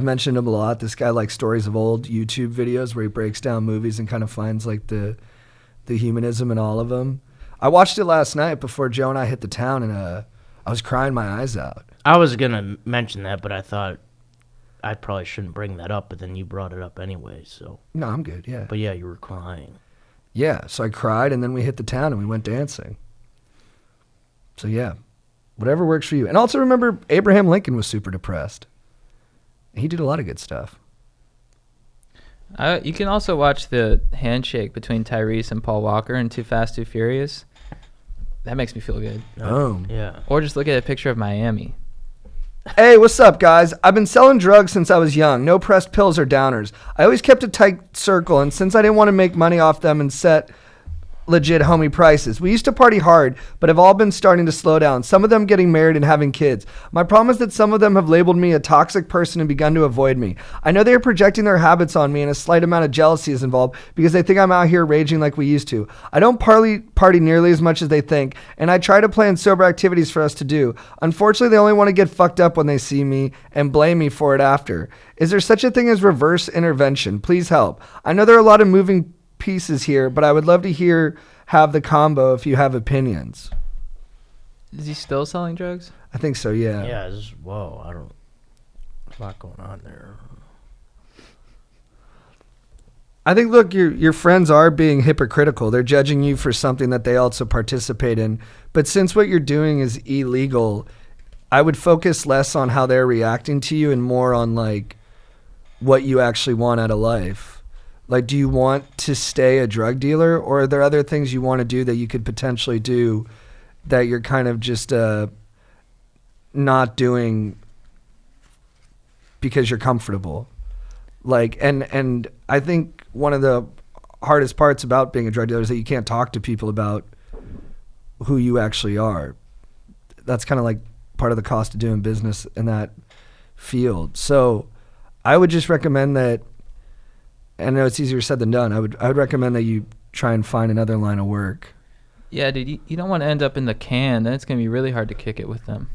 mentioned him a lot. This guy likes stories of old YouTube videos where he breaks down movies and kind of finds like the humanism in all of them. I watched it last night before Joe and I hit the town, and I was crying my eyes out. I was going to mention that, but I thought I probably shouldn't bring that up, but then you brought it up anyway, so. No, I'm good, yeah. But yeah, you were crying. Yeah, so I cried, and then we hit the town and we went dancing. So yeah, whatever works for you. And also remember, Abraham Lincoln was super depressed. He did a lot of good stuff. You can also watch the handshake between Tyrese and Paul Walker in Too Fast, Too Furious. That makes me feel good. Boom. Yeah. Or just look at a picture of Miami. Hey, what's up, guys? I've been selling drugs since I was young. No pressed pills or downers. I always kept a tight circle, and since I didn't want to make money off them and set legit homie prices. We used to party hard, but have all been starting to slow down. Some of them getting married and having kids. My problem is that some of them have labeled me a toxic person and begun to avoid me. I know they are projecting their habits on me, and a slight amount of jealousy is involved because they think I'm out here raging like we used to. I don't party nearly as much as they think, and I try to plan sober activities for us to do. Unfortunately, they only want to get fucked up when they see me and blame me for it after. Is there such a thing as reverse intervention? Please help. I know there are a lot of moving pieces here, but I would love to have the combo if you have opinions. Is he still selling drugs? I think so, yeah. Yeah, there's a lot going on there. I think, look, your friends are being hypocritical. They're judging you for something that they also participate in. But since what you're doing is illegal, I would focus less on how they're reacting to you and more on, like, what you actually want out of life. Like, do you want to stay a drug dealer, or are there other things you want to do that you could potentially do that you're kind of just not doing because you're comfortable? Like, and I think one of the hardest parts about being a drug dealer is that you can't talk to people about who you actually are. That's kind of like part of the cost of doing business in that field. So I would just recommend that. I know it's easier said than done. I would recommend that you try and find another line of work. Yeah, dude, you don't want to end up in the can. Then it's going to be really hard to kick it with them.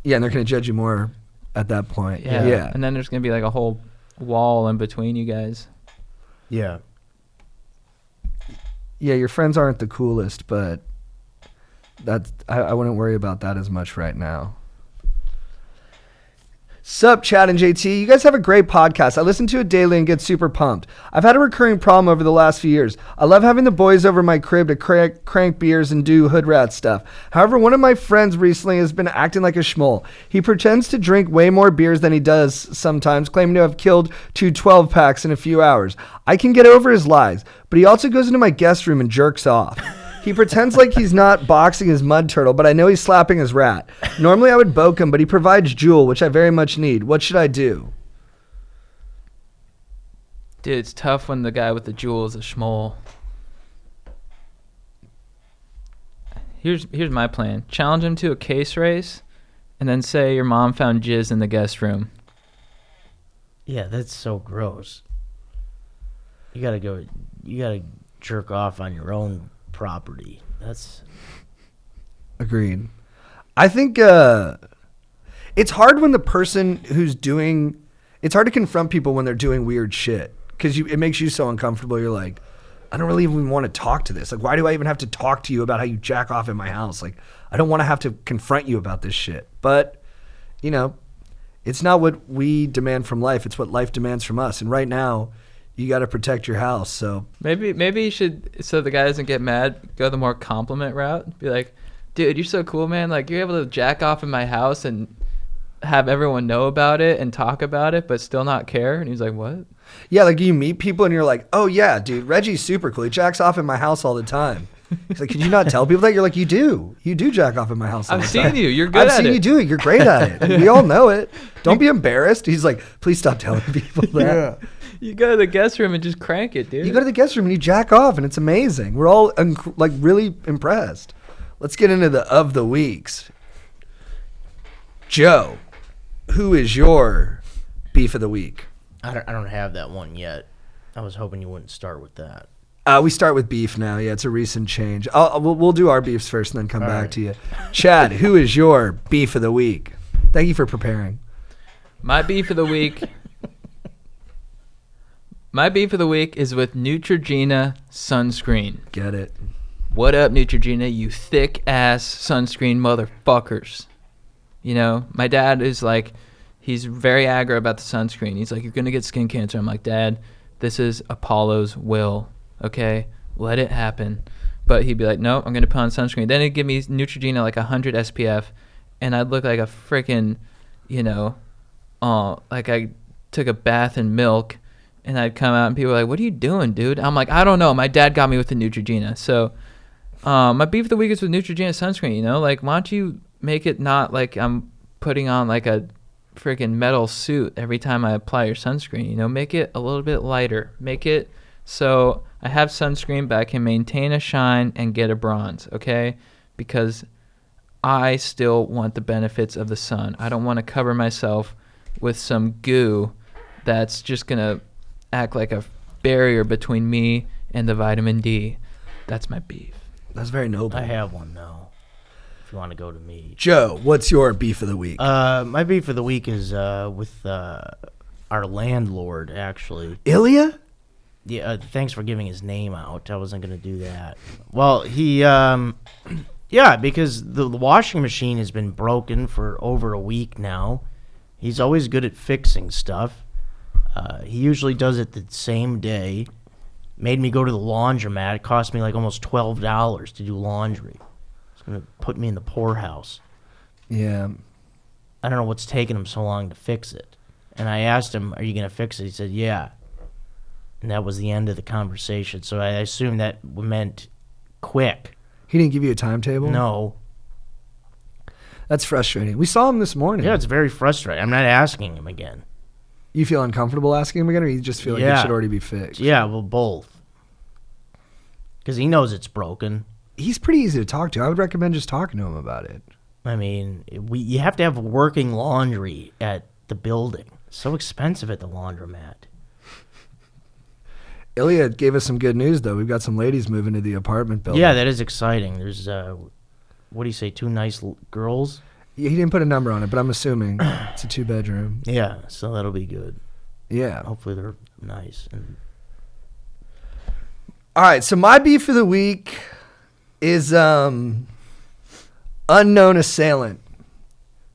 Yeah, and they're going to judge you more at that point. Yeah. And then there's going to be like a whole wall in between you guys. Yeah. Yeah, your friends aren't the coolest, but I wouldn't worry about that as much right now. Sup, Chad and JT. You guys have a great podcast. I listen to it daily and get super pumped. I've had a recurring problem over the last few years. I love having the boys over my crib to crank beers and do hood rat stuff. However, one of my friends recently has been acting like a schmoll. He pretends to drink way more beers than he does sometimes, claiming to have killed 2 12-packs in a few hours. I can get over his lies, but he also goes into my guest room and jerks off. He pretends like he's not boxing his mud turtle, but I know he's slapping his rat. Normally I would boke him, but he provides Jewel, which I very much need. What should I do? Dude, it's tough when the guy with the jewel is a schmoll. Here's my plan. Challenge him to a case race, and then say your mom found jizz in the guest room. Yeah, that's so gross. You gotta jerk off on your own property. That's agreed. I think it's hard when the person it's hard to confront people when they're doing weird shit because it makes you so uncomfortable. You're like, I don't really even want to talk to this. Like, why do I even have to talk to you about how you jack off in my house? Like, I don't want to have to confront you about this shit. But, you know, it's not what we demand from life. It's what life demands from us. And right now, you got to protect your house. So maybe you should, so the guy doesn't get mad, go the more compliment route. Be like, dude, you're so cool, man. Like, you're able to jack off in my house and have everyone know about it and talk about it, but still not care. And he's like, what? Yeah, like you meet people and you're like, oh yeah, dude, Reggie's super cool. He jacks off in my house all the time. He's like, could you not tell people that? You're like, you do jack off in my house all the time. I've seen you. You're good at it. I've seen you do it. You're great at it. We all know it. Don't be embarrassed. He's like, please stop telling people that. Yeah. You go to the guest room and just crank it, dude. You go to the guest room and you jack off, and it's amazing. We're all like really impressed. Let's get into the weeks. Joe, who is your beef of the week? I don't have that one yet. I was hoping you wouldn't start with that. We start with beef now. Yeah, it's a recent change. We'll do our beefs first and then come back to you. Chad, who is your beef of the week? Thank you for preparing. My beef of the week. My beef of the week is with Neutrogena sunscreen. Get it. What up, Neutrogena, you thick-ass sunscreen motherfuckers. You know, my dad is like, he's very aggro about the sunscreen. He's like, you're going to get skin cancer. I'm like, Dad, this is Apollo's will, okay? Let it happen. But he'd be like, no, I'm going to put on sunscreen. Then he'd give me Neutrogena like 100 SPF, and I'd look like a freaking, you know, like I took a bath in milk, and I'd come out and people were like, what are you doing, dude? I'm like, I don't know. My dad got me with the Neutrogena. So my beef of the week is with Neutrogena sunscreen, you know? Like, why don't you make it not like I'm putting on like a freaking metal suit every time I apply your sunscreen, you know? Make it a little bit lighter. Make it so I have sunscreen, but I can maintain a shine and get a bronze, okay? Because I still want the benefits of the sun. I don't want to cover myself with some goo that's just going to act like a barrier between me and the vitamin D. That's my beef. That's very noble. I have one now. If you want to go to me, Joe, what's your beef of the week? my beef of the week is with our landlord. Actually, Ilya? yeah. Thanks for giving his name out. I wasn't gonna do that. Well, he, yeah, because the washing machine has been broken for over a week now. He's always good at fixing stuff. He usually does it the same day. Made me go to the laundromat. It cost me like almost $12 to do laundry. It's going to put me in the poorhouse. Yeah. I don't know what's taking him so long to fix it. And I asked him, are you going to fix it? He said, yeah. And that was the end of the conversation. So I assumed that meant quick. He didn't give you a timetable? No. That's frustrating. We saw him this morning. Yeah, it's very frustrating. I'm not asking him again. You feel uncomfortable asking him again, or you just feel like it should already be fixed? Yeah, well, both. Because he knows it's broken. He's pretty easy to talk to. I would recommend just talking to him about it. I mean, you have to have working laundry at the building. It's so expensive at the laundromat. Ilya gave us some good news, though. We've got some ladies moving to the apartment building. Yeah, that is exciting. There's, what do you say, 2 nice girls? Yeah, he didn't put a number on it, but I'm assuming it's a 2-bedroom. Yeah, so that'll be good. Yeah. Hopefully they're nice. All right, so my beef of the week is unknown assailant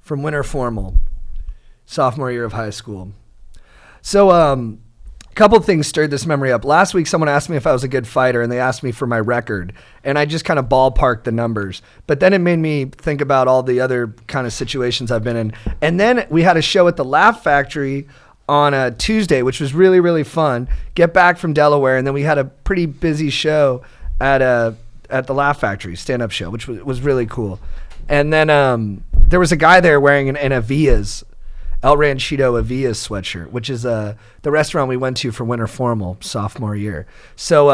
from Winter Formal, sophomore year of high school. So a couple of things stirred this memory up. Last week, someone asked me if I was a good fighter, and they asked me for my record, and I just kind of ballparked the numbers. But then it made me think about all the other kind of situations I've been in. And then we had a show at the Laugh Factory on a Tuesday, which was really, really fun. Get back from Delaware, and then we had a pretty busy show at the Laugh Factory stand-up show, which was really cool. And then there was a guy there wearing an Avia's, El Ranchito Avia's sweatshirt, which is the restaurant we went to for Winter Formal sophomore year. So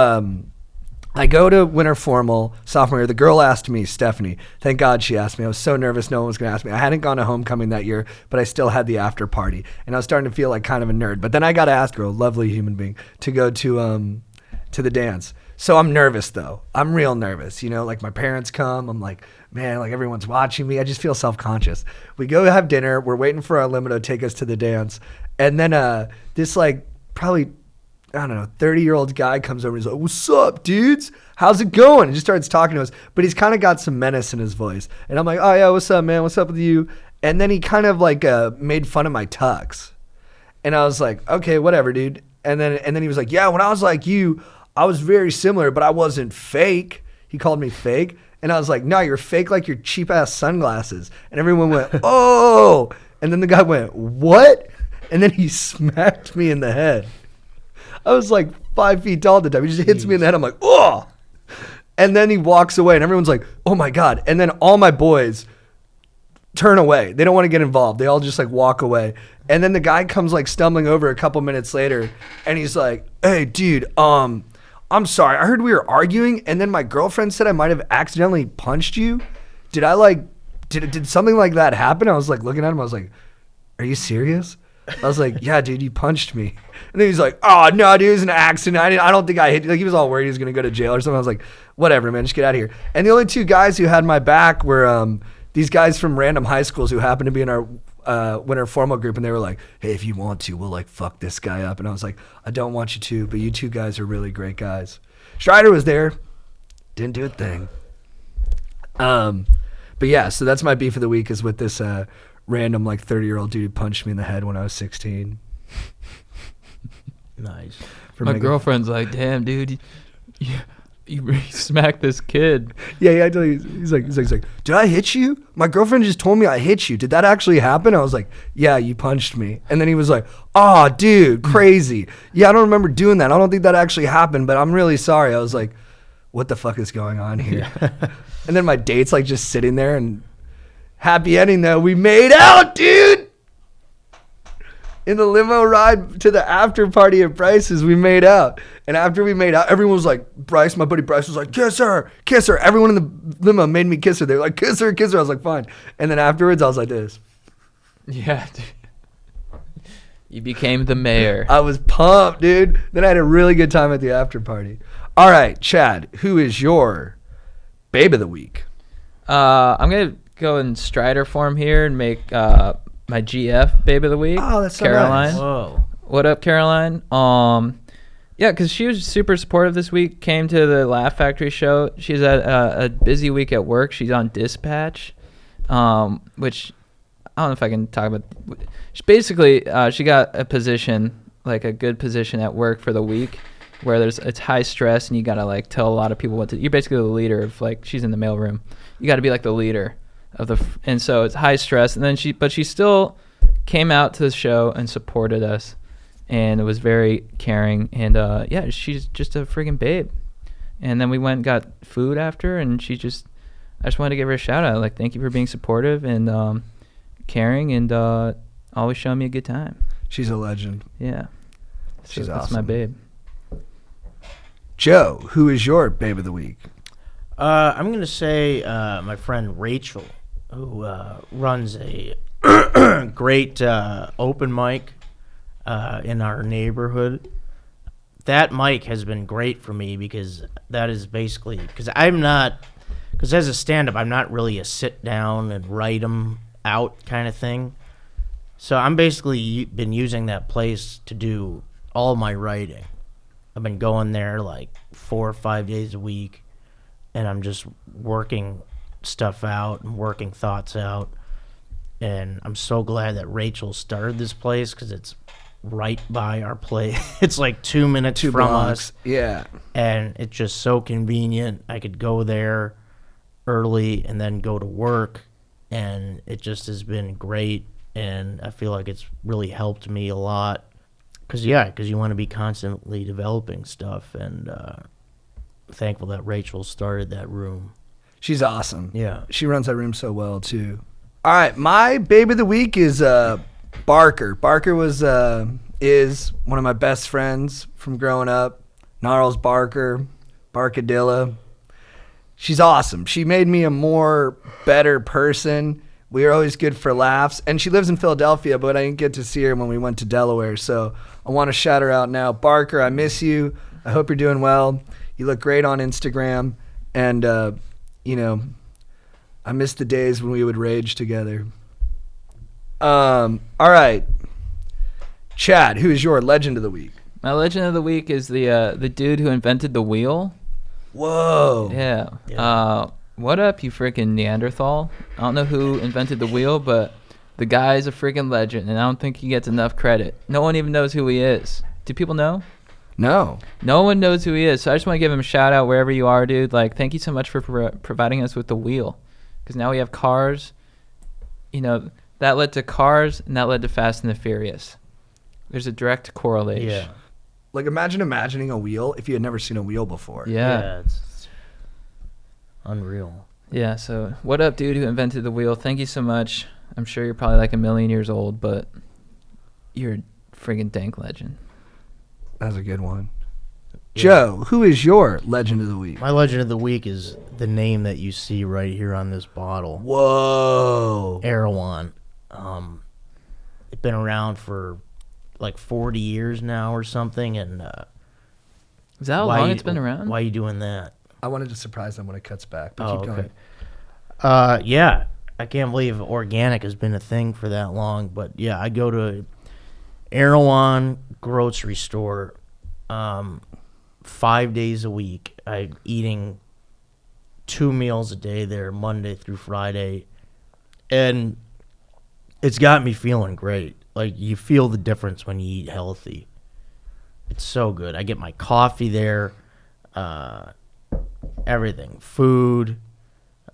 I go to Winter Formal sophomore year. The girl asked me, Stephanie. Thank God she asked me. I was so nervous no one was going to ask me. I hadn't gone to homecoming that year, but I still had the after party. And I was starting to feel like kind of a nerd. But then I got asked, girl, lovely human being, to go to the dance. So I'm nervous, though. I'm real nervous. You know, like my parents come. I'm like, man, like everyone's watching me. I just feel self-conscious. We go have dinner. We're waiting for our limo to take us to the dance. And then this like probably, I don't know, 30-year-old guy comes over and he's like, what's up, dudes? How's it going? And just starts talking to us. But he's kind of got some menace in his voice. And I'm like, oh, yeah, what's up, man? What's up with you? And then he kind of like made fun of my tux. And I was like, okay, whatever, dude. And then he was like, yeah, when I was like you, I was very similar, but I wasn't fake. He called me fake. And I was like, no, you're fake like your cheap-ass sunglasses. And everyone went, oh. And then the guy went, what? And then he smacked me in the head. I was like 5 feet tall at the time. He just hits me in the head. I'm like, oh. And then he walks away, and everyone's like, oh, my God. And then all my boys turn away. They don't want to get involved. They all just like walk away. And then the guy comes like stumbling over a couple minutes later, and he's like, hey, dude, I'm sorry. I heard we were arguing, and then my girlfriend said I might have accidentally punched you. Did something like that happen? I was like looking at him. I was like, are you serious? I was like, yeah, dude, you punched me. And then he's like, oh, no, dude, it was an accident. I don't think I hit you. Like, he was all worried he was going to go to jail or something. I was like, whatever, man, just get out of here. And the only two guys who had my back were these guys from random high schools who happened to be in our winter formal group. And they were like, hey, if you want to, we'll, like, fuck this guy up. And I was like, I don't want you to, but you two guys are really great guys. Strider was there. Didn't do a thing. But yeah, so that's my beef of the week is with this random like 30-year-old dude who punched me in the head when I was 16. Nice. My girlfriend's like, damn, dude, you smacked this kid. Yeah, I tell you, he's like, did I hit you? My girlfriend just told me I hit you. Did that actually happen? I was like, yeah, you punched me. And then he was like, oh, dude, crazy. Yeah, I don't remember doing that. I don't think that actually happened, but I'm really sorry. I was like, what the fuck is going on here? And then my date's like just sitting there, and happy ending though. We made out, dude. In the limo ride to the after party at Bryce's, we made out. And after we made out, everyone was like, my buddy Bryce was like, kiss her, kiss her. Everyone in the limo made me kiss her. They were like, kiss her, kiss her. I was like, fine. And then afterwards, I was like this. Yeah, dude. You became the mayor. I was pumped, dude. Then I had a really good time at the after party. All right, Chad, who is your babe of the week? I'm going to go in Strider form here and make my GF babe of the week. Oh, that's so Caroline. nice. Whoa. What up, Caroline? Yeah, because she was super supportive this week. Came to the Laugh Factory show. She's at a busy week at work. She's on dispatch, which I don't know if I can talk about. She basically, she got a position, like a good position at work for the week, where it's high stress and you gotta like tell a lot of people what to. You're basically the leader of, like, she's in the mailroom. You got to be like the leader of and so it's high stress. And then she still came out to the show and supported us, and it was very caring. And yeah, she's just a freaking babe. And then we went and got food after, and I just wanted to give her a shout out. Like, thank you for being supportive and caring and always showing me a good time. She's a legend. Yeah. She's That's awesome. my babe. Joe, who is your babe of the week? I'm going to say my friend Rachel, who runs a great open mic in our neighborhood. That mic has been great for me because that is basically, because as a stand-up, I'm not really a sit down and write them out kind of thing. So I'm basically been using that place to do all my writing. I've been going there like 4 or 5 days a week, and I'm just working stuff out and working thoughts out. And I'm so glad that Rachel started this place because it's right by our place. It's like 2 minutes from blocks. us. Yeah. And it's just so convenient. I could go there early and then go to work, and it just has been great. And I feel like it's really helped me a lot. Because you want to be constantly developing stuff, and thankful that Rachel started that room. She's awesome. Yeah. She runs that room so well, too. All right, my babe of the week is Barker. Barker is one of my best friends from growing up. Gnarls Barker, Barkadilla. She's awesome. She made me a better person. We were always good for laughs. And she lives in Philadelphia, but I didn't get to see her when we went to Delaware. So I want to shout her out now. Barker, I miss you. I hope you're doing well. You look great on Instagram. And, I miss the days when we would rage together. All right. Chad, who is your legend of the week? My legend of the week is the dude who invented the wheel. Whoa. Yeah. What up, you freaking Neanderthal? I don't know who invented the wheel, but the guy's a freaking legend, and I don't think he gets enough credit. No one even knows who he is. Do people know? No. No one knows who he is, so I just want to give him a shout out wherever you are, dude. Like, thank you so much for providing us with the wheel, because now we have cars. That led to cars, and that led to Fast and the Furious. There's a direct correlation. Yeah. Like, imagine imagining a wheel if you had never seen a wheel before. Yeah. It's unreal. Yeah, so what up, dude who invented the wheel? Thank you so much. I'm sure you're probably like 1,000,000 years old, but you're a friggin' dank legend. That's a good one. Yeah. Joe, who is your legend of the week? My legend of the week is the name that you see right here on this bottle. Whoa. Erewhon. It's been around for like 40 years now or something. And Is that how long it's been around? Why are you doing that? I wanted to surprise them when it cuts back, but keep going. Yeah, I can't believe organic has been a thing for that long. But yeah, I go to Erewhon grocery store 5 days a week. I'm eating 2 meals a day there, Monday through Friday, and it's got me feeling great. Like, you feel the difference when you eat healthy. It's so good. I get my coffee there, everything, food.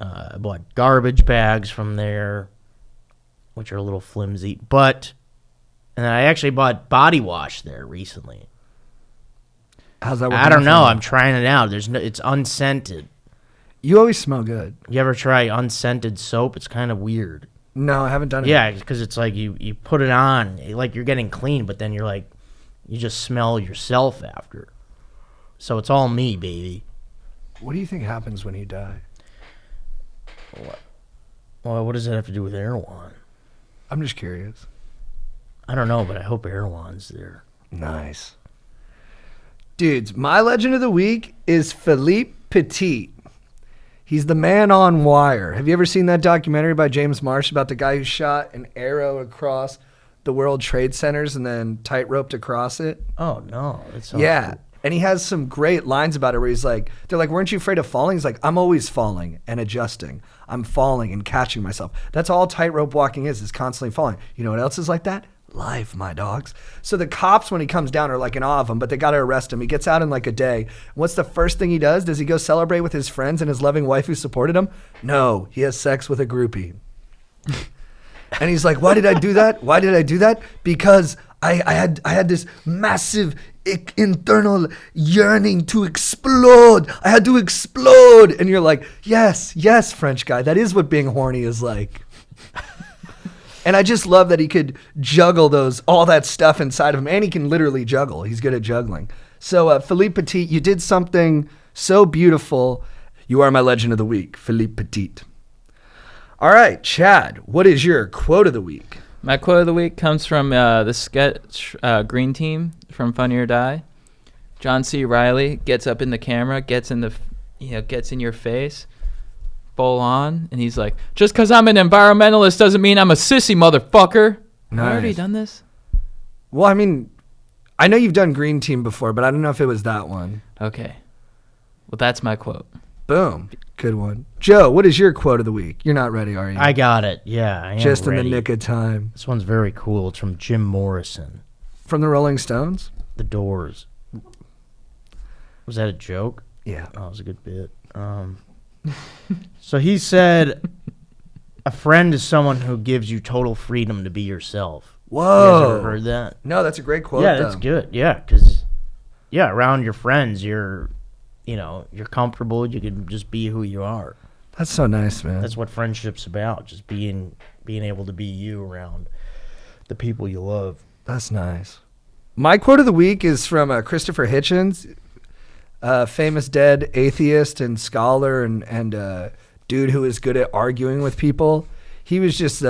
I bought garbage bags from there, which are a little flimsy, and I actually bought body wash there recently. How's that working? I don't know. I'm trying it out. It's unscented. You always smell good. You ever try unscented soap? It's kind of weird. No, I haven't done it. Yeah, because it's like you put it on, like you're getting clean, but then you're like, you just smell yourself after. So it's all me, baby. What do you think happens when you die? Well, what does that have to do with Erewhon? I'm just curious. I don't know, but I hope Erewhon's there. Nice. Dudes, my legend of the week is Philippe Petit. He's the man on wire. Have you ever seen that documentary by James Marsh about the guy who shot an arrow across the World Trade Centers and then tight-roped across it? Oh, no. Yeah. Cool. And he has some great lines about it where he's like, they're like, weren't you afraid of falling? He's like, I'm always falling and adjusting. I'm falling and catching myself. That's all tightrope walking is constantly falling. You know what else is like that? Life, my dogs. So the cops, when he comes down, are like in awe of him, but they got to arrest him. He gets out in like a day. What's the first thing he does? Does he go celebrate with his friends and his loving wife who supported him? No, he has sex with a groupie. And he's like, why did I do that? Why did I do that? Because I had this massive internal yearning to explode. I had to explode. And you're like, yes, French guy. That is what being horny is like. And I just love that he could juggle all that stuff inside of him. And he can literally juggle. He's good at juggling. So Philippe Petit, you did something so beautiful. You are my legend of the week, Philippe Petit. All right, Chad, what is your quote of the week? My quote of the week comes from the sketch Green Team from Funny or Die. John C. Reilly gets up in the camera, gets in your face, full on, and he's like, "Just because I'm an environmentalist doesn't mean I'm a sissy, motherfucker." Nice. Have I already done this? Well, I mean, I know you've done Green Team before, but I don't know if it was that one. Okay. Well, that's my quote. Boom. Good one. Joe, what is your quote of the week? You're not ready, are you? I got it. Yeah, I am Just ready. in the nick of time. This one's very cool. It's from Jim Morrison. From the Rolling Stones? The Doors. Was that a joke? Yeah. Oh, it was a good bit. So he said, a friend is someone who gives you total freedom to be yourself. Whoa. You guys ever heard that? No, that's a great quote, Yeah, that's good. Yeah, because, around your friends, you're comfortable. You can just be who you are. That's so nice, man. That's what friendship's about, just being able to be you around the people you love. That's nice. My quote of the week is from Christopher Hitchens, famous dead atheist and scholar and dude who is good at arguing with people. He was just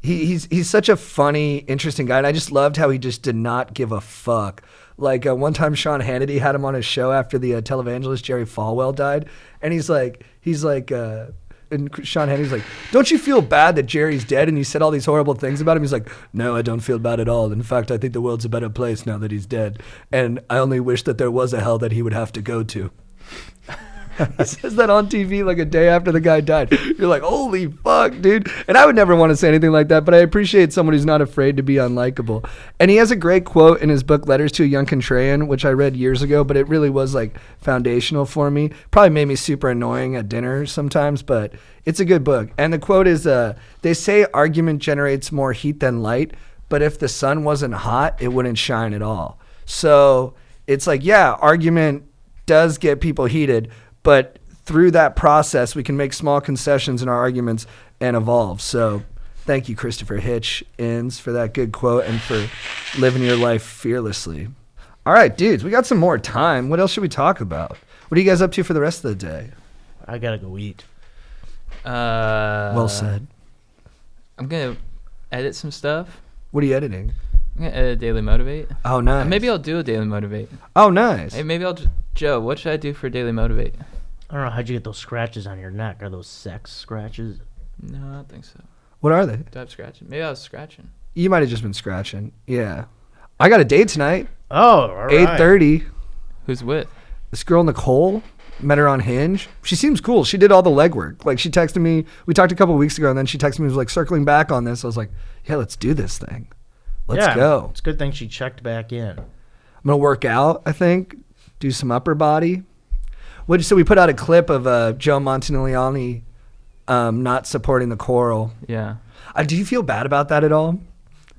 he's such a funny, interesting guy, and I just loved how he just did not give a fuck. Like one time Sean Hannity had him on his show after the televangelist Jerry Falwell died, and he's like, and Sean Hannity's like, "Don't you feel bad that Jerry's dead and you said all these horrible things about him?" He's like, "No, I don't feel bad at all. In fact, I think the world's a better place now that he's dead, and I only wish that there was a hell that he would have to go to." He says that on TV like a day after the guy died. You're like, holy fuck, dude. And I would never want to say anything like that, but I appreciate someone who's not afraid to be unlikable. And he has a great quote in his book, Letters to a Young Contrarian, which I read years ago, but it really was like foundational for me. Probably made me super annoying at dinner sometimes, but it's a good book. And the quote is, they say argument generates more heat than light, but if the sun wasn't hot, it wouldn't shine at all. So it's like, yeah, argument does get people heated, but through that process, we can make small concessions in our arguments and evolve. So thank you, Christopher Hitchens, for that good quote and for living your life fearlessly. All right, dudes, we got some more time. What else should we talk about? What are you guys up to for the rest of the day? I got to go eat. Well said. I'm going to edit some stuff. What are you editing? I'm gonna edit Daily Motivate. Oh, nice. Maybe I'll do a Daily Motivate. Oh, nice. Hey, maybe I'll Joe, what should I do for Daily Motivate? I don't know. How'd you get those scratches on your neck? Are those sex scratches? No, I don't think so. What are they? Do I have scratching? Maybe I was scratching. You might have just been scratching. Yeah. I got a date tonight. Oh, all right. 8:30. Who's with? This girl, Nicole, met her on Hinge. She seems cool. She did all the legwork. Like, she texted me. We talked a couple weeks ago, and then she texted me, was like, circling back on this. I was like, yeah, let's do this thing. Let's go. It's a good thing she checked back in. I'm going to work out, I think. Do some upper body. So we put out a clip of Joe Montanigliani not supporting the choral. Yeah. Do you feel bad about that at all?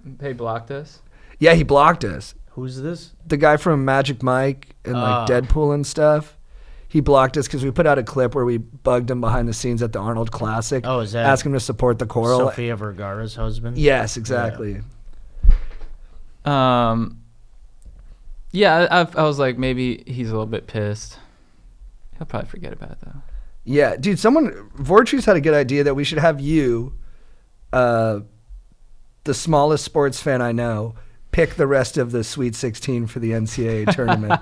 They blocked us? Yeah, he blocked us. Who's this? The guy from Magic Mike and like Deadpool and stuff. He blocked us because we put out a clip where we bugged him behind the scenes at the Arnold Classic. Oh, is that ask him to support the choral? Sofia Vergara's husband? Yes, exactly. Yeah, I was like, maybe he's a little bit pissed. He'll probably forget about it, though. Yeah, dude, Vortrue's had a good idea that we should have you, the smallest sports fan I know, pick the rest of the Sweet 16 for the NCAA tournament.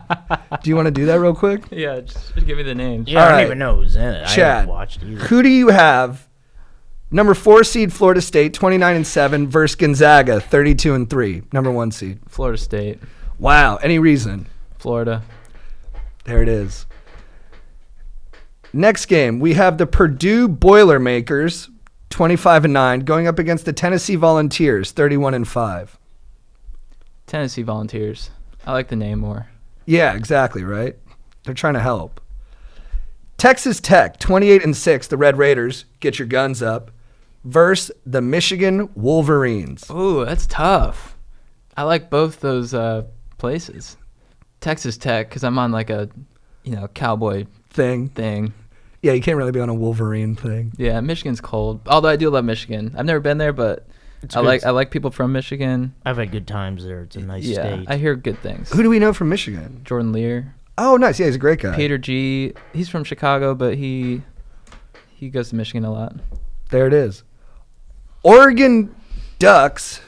Do you want to do that real quick? Yeah, just give me the names. Yeah, All I don't right. even know who's in it. I Chad, haven't watched either. who do you have? Number 4 seed Florida State, 29-7 versus Gonzaga, 32-3. Number 1 seed. Florida State. Wow. Any reason? Florida. There it is. Next game, we have the Purdue Boilermakers, 25-9, going up against the Tennessee Volunteers, 31-5. Tennessee Volunteers. I like the name more. Yeah, exactly, right? They're trying to help. Texas Tech, 28-6, the Red Raiders, get your guns up, versus the Michigan Wolverines. Ooh, that's tough. I like both those places. Texas Tech, because I'm on like a, cowboy thing. Yeah, you can't really be on a Wolverine thing. Yeah, Michigan's cold. Although I do love Michigan. I've never been there, but I like people from Michigan. I've had good times there. It's a nice Yeah, state. I hear good things. Who do we know from Michigan? Jordan Lear. Oh, nice. Yeah, he's a great guy. Peter G. He's from Chicago, but he goes to Michigan a lot. There it is. Oregon Ducks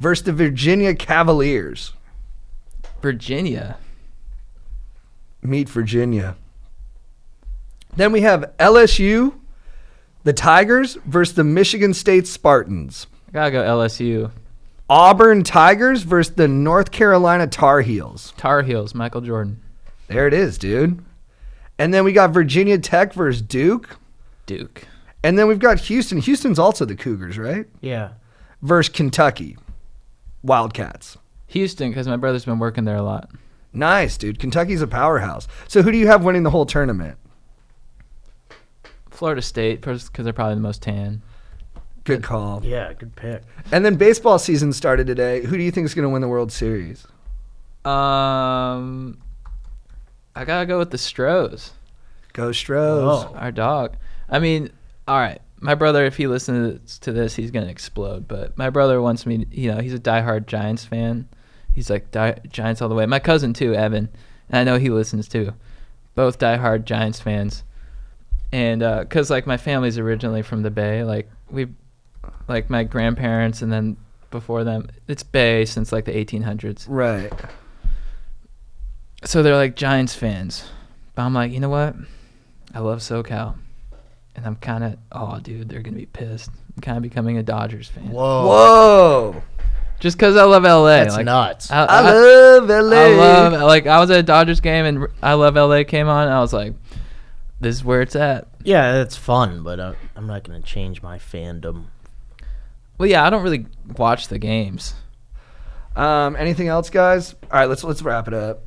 versus the Virginia Cavaliers. Virginia. Meet Virginia. Then we have LSU, the Tigers, versus the Michigan State Spartans. I gotta go LSU. Auburn Tigers versus the North Carolina Tar Heels. Tar Heels, Michael Jordan. There it is, dude. And then we got Virginia Tech versus Duke. Duke. And then we've got Houston. Houston's also the Cougars, right? Yeah. Versus Kentucky. Wildcats. Houston, because my brother's been working there a lot. Nice, dude. Kentucky's a powerhouse. So who do you have winning the whole tournament? Florida State, because they're probably the most tan. Good call. Yeah, good pick. And then baseball season started today. Who do you think is going to win the World Series? I gotta go with the Stros. Go Stros. Oh. Our dog. I mean, all right. My brother, if he listens to this, he's gonna explode. But my brother wants me. He's a diehard Giants fan. He's like Giants all the way. My cousin too, Evan, and I know he listens too. Both diehard Giants fans. And cause like my family's originally from the Bay. Like my grandparents, and then before them, it's Bay since like the 1800s. Right. So they're like Giants fans. But I'm like, you know what? I love SoCal. And I'm kind of, dude, they're going to be pissed. I'm kind of becoming a Dodgers fan. Whoa. Just because I love LA. That's nuts. I love LA. I was at a Dodgers game and I Love LA came on. And I was like, this is where it's at. Yeah, that's fun, but I'm not going to change my fandom. Well, yeah, I don't really watch the games. Anything else, guys? All right, let's wrap it up.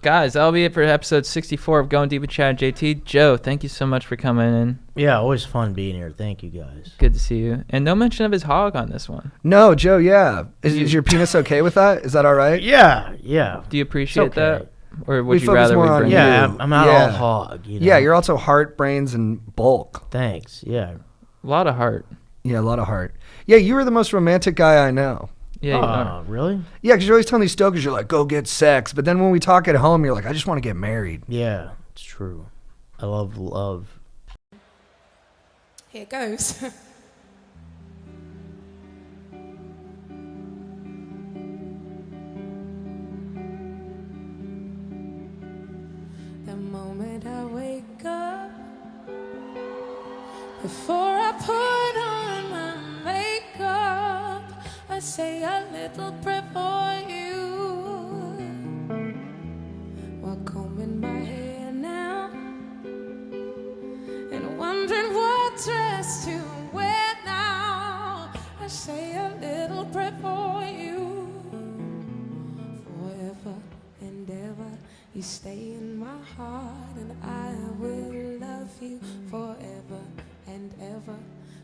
Guys, that'll be it for episode 64 of Going Deep with Chad and JT. Joe, thank you so much for coming in. Yeah, always fun being here. Thank you, guys. Good to see you. And no mention of his hog on this one. No, Joe, yeah. Is your penis okay with that? Is that all right? Yeah. Do you appreciate okay. that? Or would We you focus rather more we on bring you. Yeah, I'm not Yeah. all hog. Yeah, you're also heart, brains, and bulk. Thanks. Yeah. a lot of heart. Yeah, a lot of heart. Yeah, you were the most romantic guy I know. Yeah, you are. Really? Yeah, because you're always telling these stokers, you're like, go get sex. But then when we talk at home, you're like, I just want to get married. Yeah, it's true. I love love. Here goes. Before I put on my makeup, I say a little prayer for you. While combing my hair now and wondering what dress to wear now, I say a little prayer for you. Forever and ever, you stay in my heart, and I will love you forever and ever.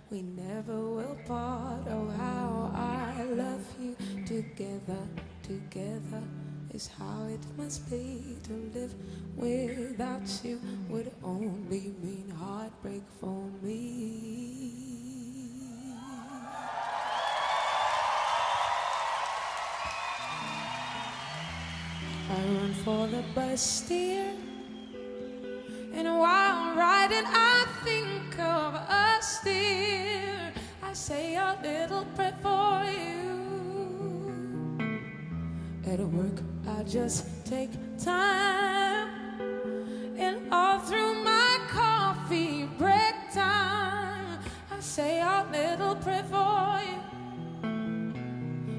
We never will part. Oh, how I love you. Together, together is how it must be. To live without you would only mean heartbreak for me. I run for the bus, dear, and while riding I think of us, dear. I say a little prayer for you. At work I just take time, and all through my coffee break time, I say a little prayer for you.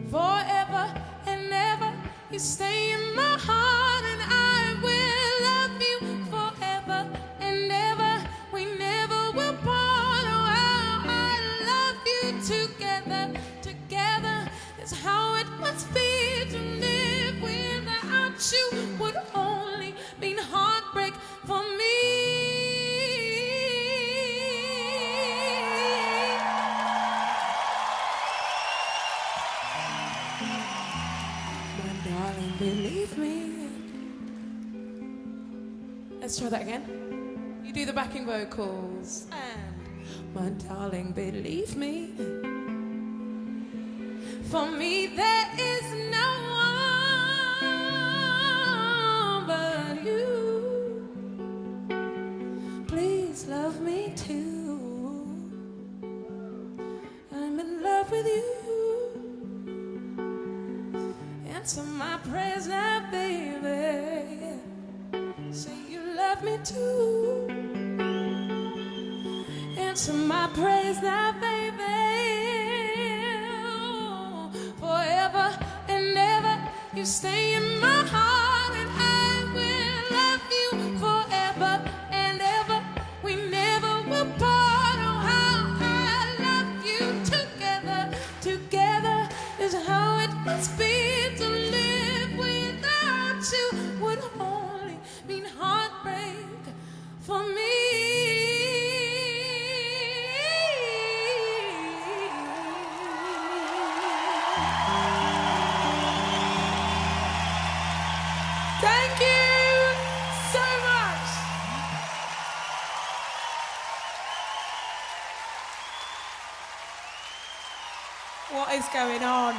Forever and ever, you stay in my heart, and I will love you forever and ever. We never will part. Oh, how I love you. Together, together is how it must be. To live without you would only mean heartbreak for me. Darling, believe me. Let's try that again. You do the backing vocals. And my darling, believe me. For me, there is no one but you. Please love me too. I'm in love with you. Answer my prayers now, baby. Say you love me too. Answer my prayers now, baby. Forever and ever, you stay in my heart, and I will love you forever and ever. We never will part. Oh, how I love you. Together, together is how it must be. To live without you would only mean heartbreak for me. Thank you so much. What is going on?